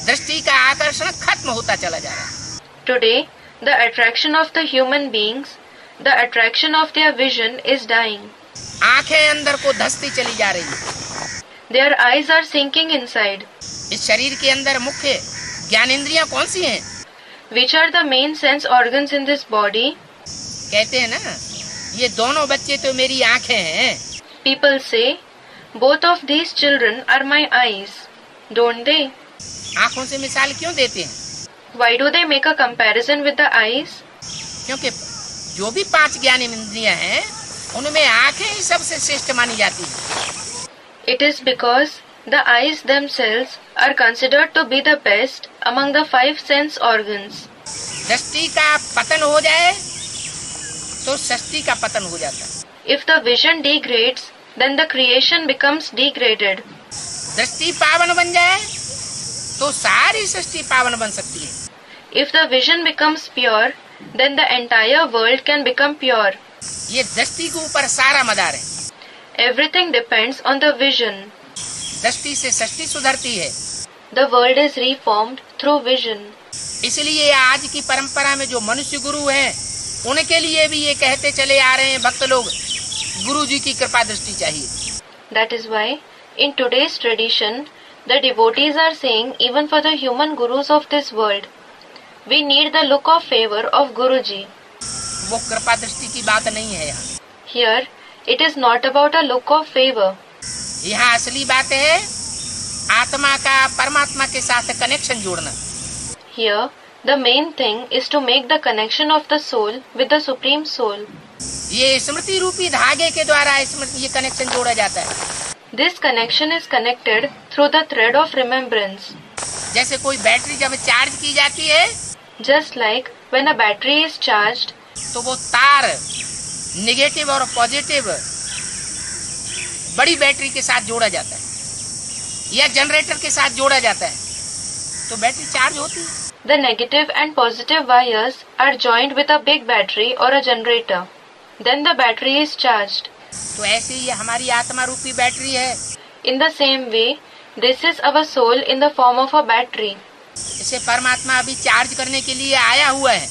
दृष्टि का आकर्षण खत्म होता चला जा रहा है। Today, the attraction of the human beings, the attraction of their vision is dying. आंखें अंदर को धंसती चली जा रही है। Their eyes are sinking inside. इस शरीर के अंदर मुख्य ज्ञानेंद्रियां कौन सी हैं? Which are the main sense organs in this body? कहते हैं ना, ये दोनों बच्चे तो मेरी आंखें हैं। People say, both of these children are my eyes, don't they? आंखों से मिसाल क्यों देते हैं? Why do they make a comparison with the eyes? क्योंकि जो भी 5 ज्ञानेंद्रियां हैं उनमें आंखें ही सबसे श्रेष्ठ मानी जाती हैं। It is because the eyes themselves are considered to be the best among the 5 sense organs. दृष्टि का पतन हो जाए तो सृष्टि का पतन हो जाता है। If the vision degrades, then the creation becomes degraded. दृष्टि पावन बन जाए तो सारी सृष्टि पावन बन सकती है। If the vision becomes pure, then the entire world can become pure. ये दृष्टि के ऊपर सारा मदार है। Everything depends on the vision. दृष्टि से सृष्टि सुधरती है। The world is reformed through vision. इसलिए आज की परंपरा में जो मनुष्य गुरु हैं उनके लिए भी ये कहते चले आ रहे हैं भक्त लोग, गुरु जी की कृपा दृष्टि चाहिए। That is why, in today's tradition, the devotees are saying even for the human gurus of this world, we need the look of favor of Guruji. वो कृपा दृष्टि की बात नहीं है यहाँ। Here, it is not about a look of favor. यहाँ असली बात है आत्मा का परमात्मा के साथ कनेक्शन जोड़ना। Here, the main thing is to make the connection of the soul with the Supreme Soul. ये स्मृति रूपी धागे के द्वारा ये कनेक्शन जोड़ा जाता है। This connection is connected through the thread of remembrance. जैसे कोई बैटरी जब चार्ज की जाती है, Just like when a battery is charged, तो वो तार निगेटिव और पॉजिटिव बड़ी बैटरी के साथ जोड़ा जाता है या जनरेटर के साथ जोड़ा जाता है तो बैटरी चार्ज होती है। the negative and positive wires are joined with a big battery or a generator. Then the battery is charged. तो ऐसे ही हमारी आत्मा रूपी बैटरी है। In the same way, this is our soul in the form of a battery. इसे परमात्मा अभी charge करने के लिए आया हुआ है।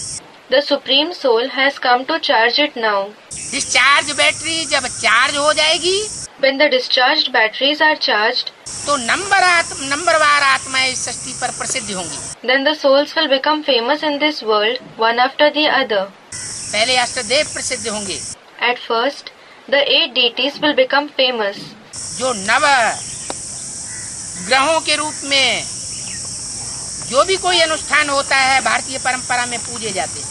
The Supreme Soul has come to charge it now. Discharge battery जब चार्ज हो जाएगी, When the discharged batteries are charged, तो नंबरवार आत्माएं इस सृष्टि पर प्रसिद्ध होंगी। then the souls will become famous in this world, one after the other. पहले अष्टदेव प्रसिद्ध होंगे। At first, the 8 deities will become famous. जो नव ग्रहों के रूप में जो भी कोई अनुष्ठान होता है भारतीय परंपरा में पूजे जाते हैं।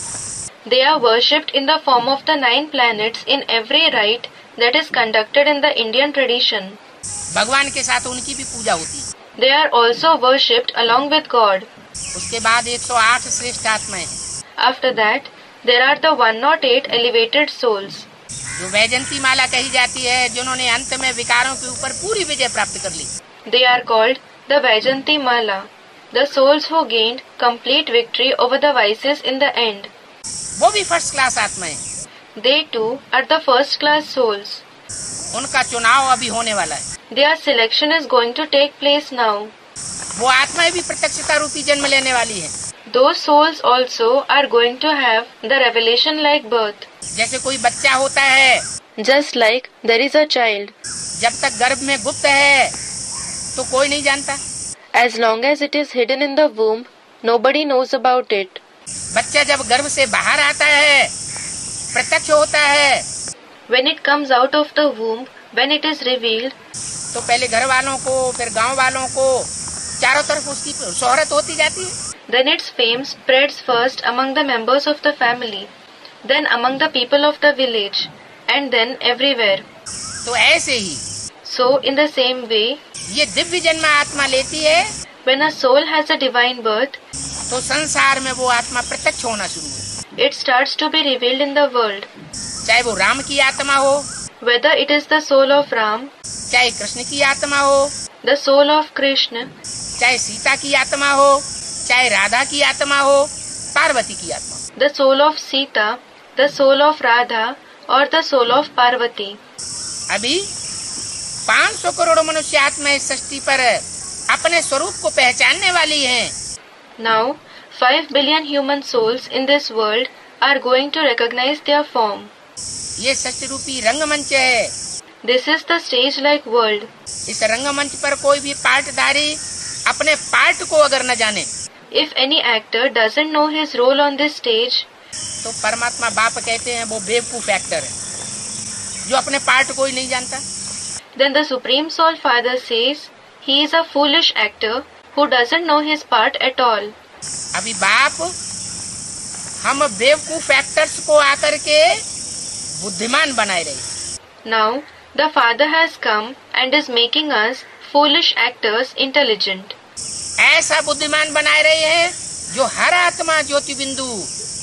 They are worshipped in the form of the 9 planets in every rite that is conducted in the Indian tradition. भगवान के साथ उनकी भी पूजा होती है। They are also worshipped along with God. उसके बाद 108 श्रेष्ठ आत्माएं हैं, After that, there are the 108 elevated souls. जो वैजंती माला कही जाती है, जिन्होंने अंत में विकारों के ऊपर पूरी विजय प्राप्त कर ली। They are called the Vaijanti Mala, the souls who gained complete victory over the vices in the end. वो भी फर्स्ट क्लास आत्माएं हैं। They too are the first class souls. उनका चुनाव अभी होने वाला है। Their selection is going to take place now. वो आत्माएं भी प्रत्यक्षता रूपी जन्म लेने वाली हैं। Those souls also are going to have the revelation like birth. जैसे कोई बच्चा होता है, Just like there is a child. जब तक गर्भ में गुप्त है तो कोई नहीं जानता। As long as it is hidden in the womb, nobody knows about it. बच्चा जब गर्भ से बाहर आता है, प्रत्यक्ष होता है, When it comes out of the womb, when it is revealed, तो पहले घर वालों को, फिर गांव वालों को, चारों तरफ उसकी शोहरत होती जाती है। then its fame spreads first among the members of the family, then among the people of the village, and then everywhere. तो ऐसे ही So, in the same way, ये दिव्य जन्म आत्मा लेती है, when a soul has a divine birth, तो संसार में वो आत्मा प्रत्यक्ष होना शुरू हो। it starts to be revealed in the world. चाहे वो राम की आत्मा हो, Whether it is the soul of Ram, चाहे कृष्ण की आत्मा हो, the soul of Krishna, चाहे सीता की आत्मा हो, चाहे राधा की आत्मा हो, पार्वती की आत्मा। the soul of Sita, the soul of Radha, or the soul of Parvati. अभी 500 करोड़ मनुष्य आत्मा इस सृष्टि पर अपने स्वरूप को पहचानने वाली हैं। Now, 5 billion human souls in this world are going to recognize their form. ये सृष्टि रूपी रंगमंच है। This is the stage-like world. इस रंगमंच पर कोई भी पार्टधारी अपने पार्ट को अगर न जाने, If any actor doesn't know his role on this stage, तो परमात्मा बाप कहते हैं वो बेवकूफ एक्टर है, जो अपने पार्ट को ही नहीं जानता। then the Supreme Soul Father says he is a foolish actor who doesn't know his part at all. अभी बाप हम बेवकूफ एक्टर्स को आकर के बुद्धिमान बनाए रहे। Now, the Father has come and is making us foolish actors intelligent. ऐसा बुद्धिमान बनाए रहे हैं जो हर आत्मा ज्योति बिंदु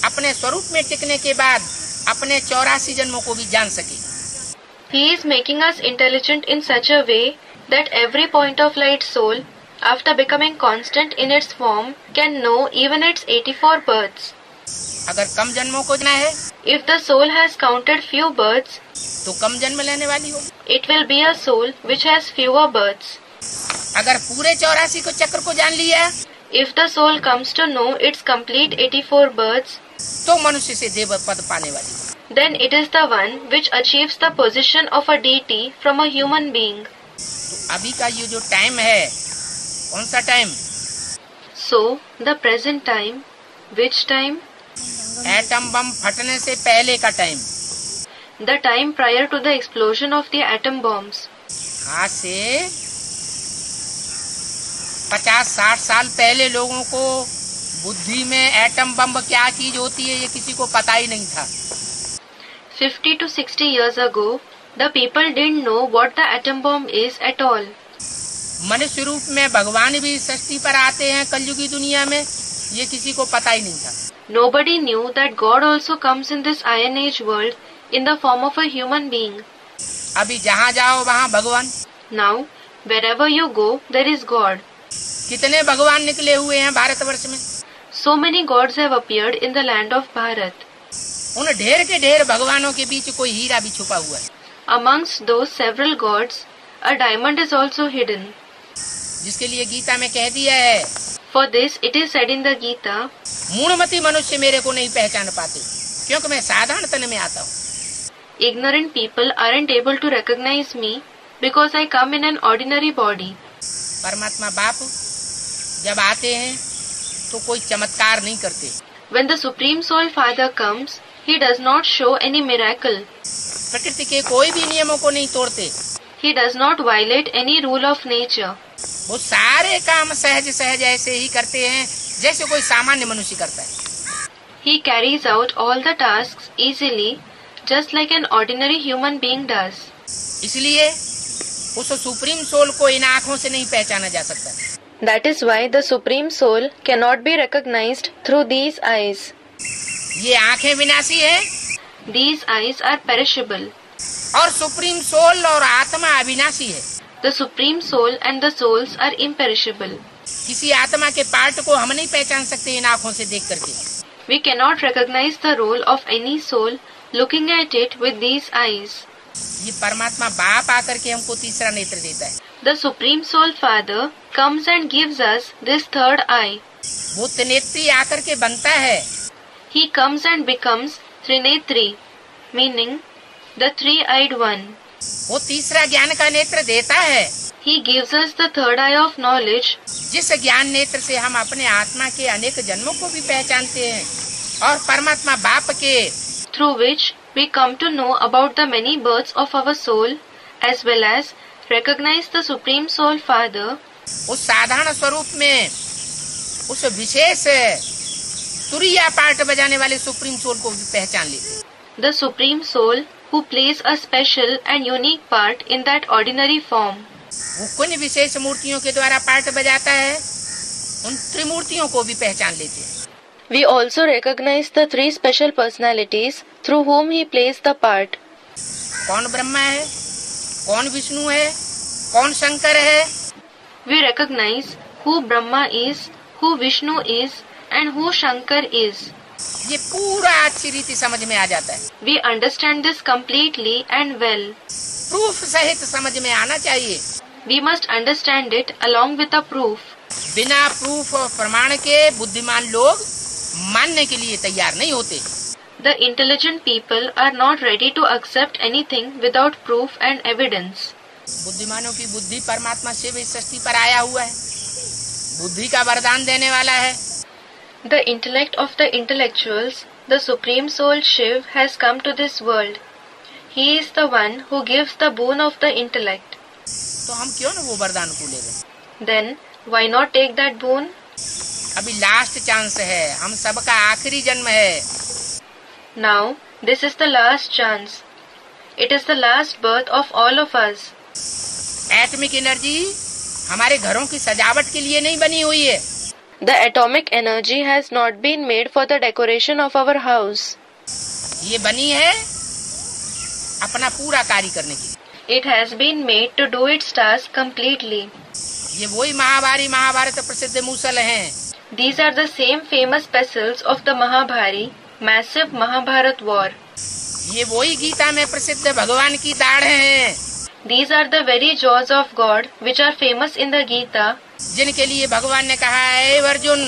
अपने स्वरूप में टिकने के बाद अपने 84 जन्मों को भी जान सके। He is making us intelligent in such a way that every point of light soul, after becoming constant in its form, can know even its 84 births. अगर कम जन्मों को जाना है If the soul has counted few births, तो कम जन्म लेने वाली होगी। it will be a soul which has fewer births. अगर पूरे 84 को चक्र को जान लिया If the soul comes to know its complete 84 births, तो मनुष्य से देव पद पाने वाली है। then it is the one which achieves the position of a deity from a human being. तो अभी का ये जो टाइम है, कौन सा time? So, the present time, which time? Atom bomb फटने से पहले का time. The time prior to the explosion of the atom bombs. आज से 50-60 साल पहले लोगों को बुद्धि में एटम बम क्या चीज होती है ये किसी को पता ही नहीं था। 50 to 60 years ago, the people didn't know what the atom bomb is at all. मनुष्य रूप में भगवान भी सृष्टि पर आते हैं कलयुगी दुनिया में, ये किसी को पता ही नहीं था। Nobody knew that God also comes in this Iron Age world in the form of a human being. अभी जहाँ जाओ वहाँ भगवान। Now, wherever you go, there is God. कितने भगवान निकले हुए हैं भारतवर्ष में। So many gods have appeared in the land of Bharat. उन ढेर के ढेर भगवानों के बीच कोई हीरा भी छुपा हुआ है, Amongst those several gods, a diamond is also hidden. जिसके लिए गीता में कह दिया है, For this, it is said in the Gita, मूढ़मती मनुष्य मेरे को नहीं पहचान पाते क्योंकि मैं साधारण तन में आता हूँ। ignorant people aren't able to recognize me because I come in an ordinary body. परमात्मा बाप जब आते हैं तो कोई चमत्कार नहीं करते। When the Supreme Soul Father comes, he does not show any miracle. प्रकृति के कोई भी नियमों को नहीं तोड़ते। He does not violate any rule of nature. वो सारे काम सहज सहज ऐसे ही करते हैं जैसे कोई सामान्य मनुष्य करता है। He carries out all the tasks easily, just like an ordinary human being does. इसलिए उस सुप्रीम सोल को इन आँखों से नहीं पहचाना जा सकता। That is why the Supreme Soul cannot be recognized through these eyes. ये आँखें विनाशी हैं These eyes are perishable. और सुप्रीम सोल और आत्मा अविनाशी है। The Supreme Soul and the souls are imperishable. किसी आत्मा के पार्ट को हम नहीं पहचान सकते इन आँखों से देख करके। We cannot recognize the role of any soul looking at it with these eyes. ये परमात्मा बाप आकर के हमको तीसरा नेत्र देता है। The Supreme Soul Father comes and gives us this third eye. वो त्रिनेत्री आकर के बनता है। He comes and becomes Trinetri, meaning the three-eyed one. वो तीसरा ज्ञान का नेत्र देता है। He gives us the third eye of knowledge, जिस ज्ञान नेत्र से हम अपने आत्मा के अनेक जन्मों को भी पहचानते हैं और परमात्मा बाप के through which we come to know about the many births of our soul, as well as recognize the Supreme Soul Father. उस साधारण स्वरूप में उस विशेष तुरिया पार्ट बजाने वाले सुप्रीम सोल को भी पहचान लेते। The Supreme Soul who plays a special and unique part in that ordinary form. वो किन विशेष मूर्तियों के द्वारा पार्ट बजाता है, उन त्रिमूर्तियों को भी पहचान लेते हैं। We also recognize the three special personalities through whom he plays the part. कौन ब्रह्मा है, कौन विष्णु है, कौन शंकर है। We recognize who Brahma is, who Vishnu is, and who Shankar is. ये पूरा अच्छी रीति समझ में आ जाता है। We understand this completely and well. Proof सहित समझ में आना चाहिए। We must understand it along with a proof. बिना प्रूफ और प्रमाण के बुद्धिमान लोग मानने के लिए तैयार नहीं होते। The intelligent people are not ready to accept anything without proof and evidence. बुद्धिमानों की बुद्धि परमात्मा शिव इस सृष्टि पर आया हुआ है, बुद्धि का वरदान देने वाला है। The intellect of the intellectuals, the Supreme Soul Shiv has come to this world. He is the one who gives the boon of the intellect. तो हम क्यों न वो वरदान को ले लें? Then why not take that boon? अभी लास्ट चांस है, हम सबका आखिरी जन्म है। Now this is the last chance. It is the last birth of all of us. Atomic energy हमारे घरों की सजावट के लिए नहीं बनी हुई है। The atomic energy has not been made for the decoration of our house. ये बनी है अपना पूरा कार्य करने के लिए। It has been made to do its task completely. ये वही महाभारत प्रसिद्ध मूसल हैं। These are the same famous vessels of the Mahabhari, massive Mahabharat war. ये वही गीता में प्रसिद्ध भगवान की दाढ़ें हैं। These are the very jaws of God which are famous in the Gita. जिनके लिए भगवान ने कहा है, अर्जुन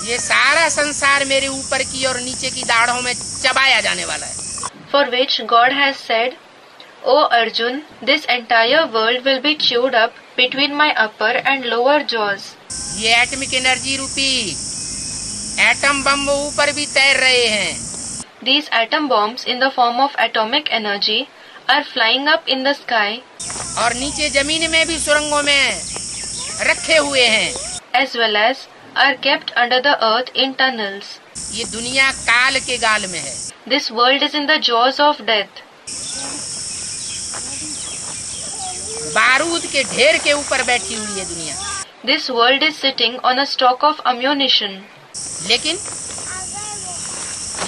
ये सारा संसार मेरे ऊपर की और नीचे की दाढ़ों में चबाया जाने वाला है। For which God has said, O Arjun, this entire world will be chewed up between my upper and lower jaws. ये एटमिक एनर्जी रूपी एटम बम ऊपर भी तैर रहे हैं। These atom bombs in the form of atomic energy are flying up in the sky, और नीचे जमीन में भी सुरंगों में रखे हुए हैं, as well as are kept under the earth in tunnels. ये दुनिया काल के गाल में है। This world is in the jaws of death. बारूद के ढेर के ऊपर बैठी हुई है दुनिया। This world is sitting on a stock of ammunition. लेकिन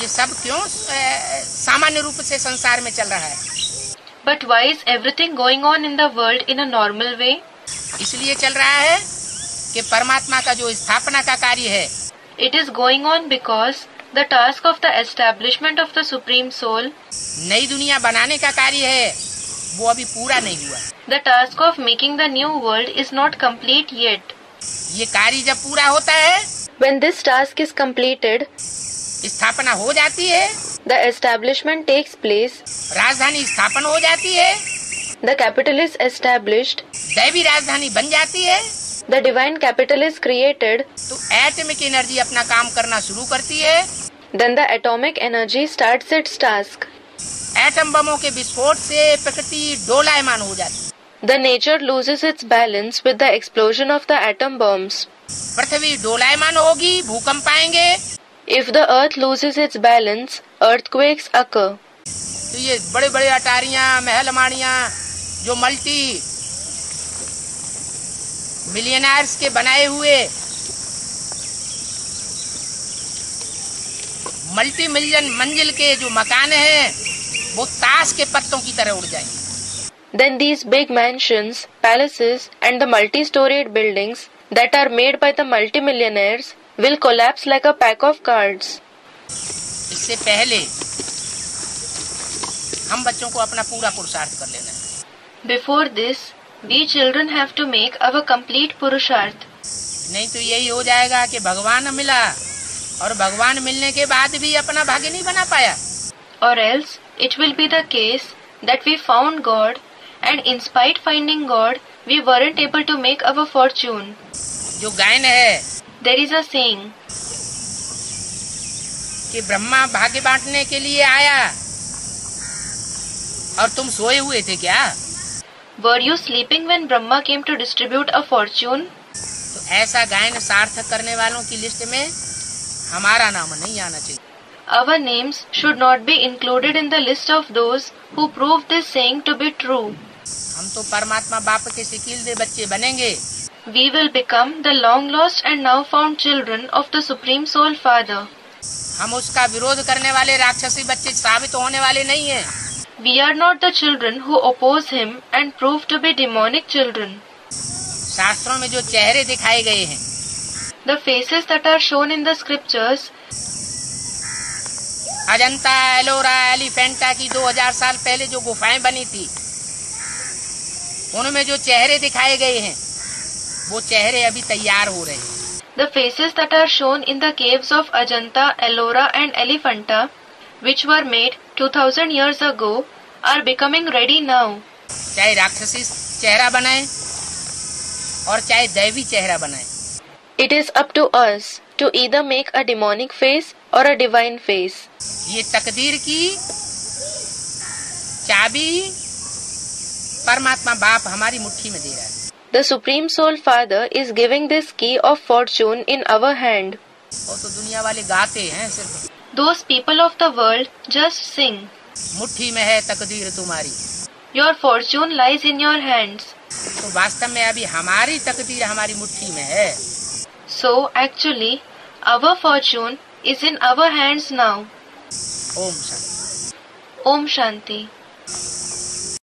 ये सब क्यों सामान्य रूप से संसार में चल रहा है? But why is everything going on in the world in a normal way? इसलिए चल रहा है कि परमात्मा का जो स्थापना का कार्य है, It is going on because the task of the establishment of the Supreme Soul, नई दुनिया बनाने का कार्य है, वो अभी पूरा नहीं हुआ। the task of making the new world is not complete yet. ये कार्य जब पूरा होता है, When this task is completed, स्थापना हो जाती है, the establishment takes place, राजधानी स्थापन हो जाती है, the capital is established, दैवी राजधानी बन जाती है, the divine capital is created, तो एटमिक एनर्जी अपना काम करना शुरू करती है। then the atomic energy starts its task. Atom बमों के विस्फोट से प्रकृति डोलायमान हो जाती है। The nature loses its balance with the explosion of the atom bombs. पृथ्वी डोलायमान होगी, भूकंप आएंगे, If the earth loses its balance, earthquakes occur. तो ये बड़े बड़े अटारियां, महल माड़ियां जो मल्टी मिलियनर्स के बनाए हुए मल्टी मिलियन मंजिल के जो मकान हैं वो ताश के पत्तों की तरह उड़ जाएंगे. Then these big mansions, palaces and the multi-storied buildings that are made by the multimillionaires will collapse like a pack of cards. इससे पहले हम बच्चों को अपना पूरा पुरुषार्थ कर लेना है. Before this, we children have to make our complete purusharth. नहीं तो यही हो जाएगा कि भगवान मिला और भगवान मिलने के बाद भी अपना भाग्य नहीं बना पाया. Or else, it will be the case that we found God and in spite finding God, we weren't able to make our fortune. जो गायन है, There is a saying कि ब्रह्मा भाग्य बांटने के लिए आया और तुम सोए हुए थे क्या? Were you sleeping when Brahma came to distribute a fortune? तो ऐसा गायन सार्थक करने वालों की लिस्ट में हमारा नाम नहीं आना चाहिए. Our names should not be included in the list of those who prove this saying to be true. हम तो परमात्मा बाप के सिकीलदे बच्चे बनेंगे. We will become the long lost and now found children of the Supreme Soul Father. हम उसका विरोध करने वाले राक्षसी बच्चे साबित होने वाले नहीं हैं. We are not the children who oppose him and prove to be demonic children. शास्त्रों में जो चेहरे दिखाए गए हैं, The faces that are shown in the scriptures, Ajanta, Ellora, Elephanta की 2000 साल पहले जो गुफाएं बनी थी, उनमें जो चेहरे दिखाए गए हैं वो चेहरे अभी तैयार हो रहे हैं. the faces that are shown in the caves of Ajanta, Ellora and Elephanta, which were made 2000 years ago, are becoming ready now. चाहे राक्षसी चेहरा बनाए और चाहे दैवी चेहरा बनाए. It is up to us to either make a demonic face or a divine face. ये तकदीर की चाबी परमात्मा बाप हमारी मुट्ठी में दे रहा है. The Supreme Soul Father is giving this key of fortune in our hand. वो तो दुनिया वाले गाते हैं सिर्फ. Those people of the world just sing. मुट्ठी में है तकदीर तुम्हारी. Your fortune lies in your hands. तो वास्तव में अभी हमारी तकदीर हमारी मुट्ठी में है. So actually, our fortune is in our hands now. Om Shanti. Om Shanti.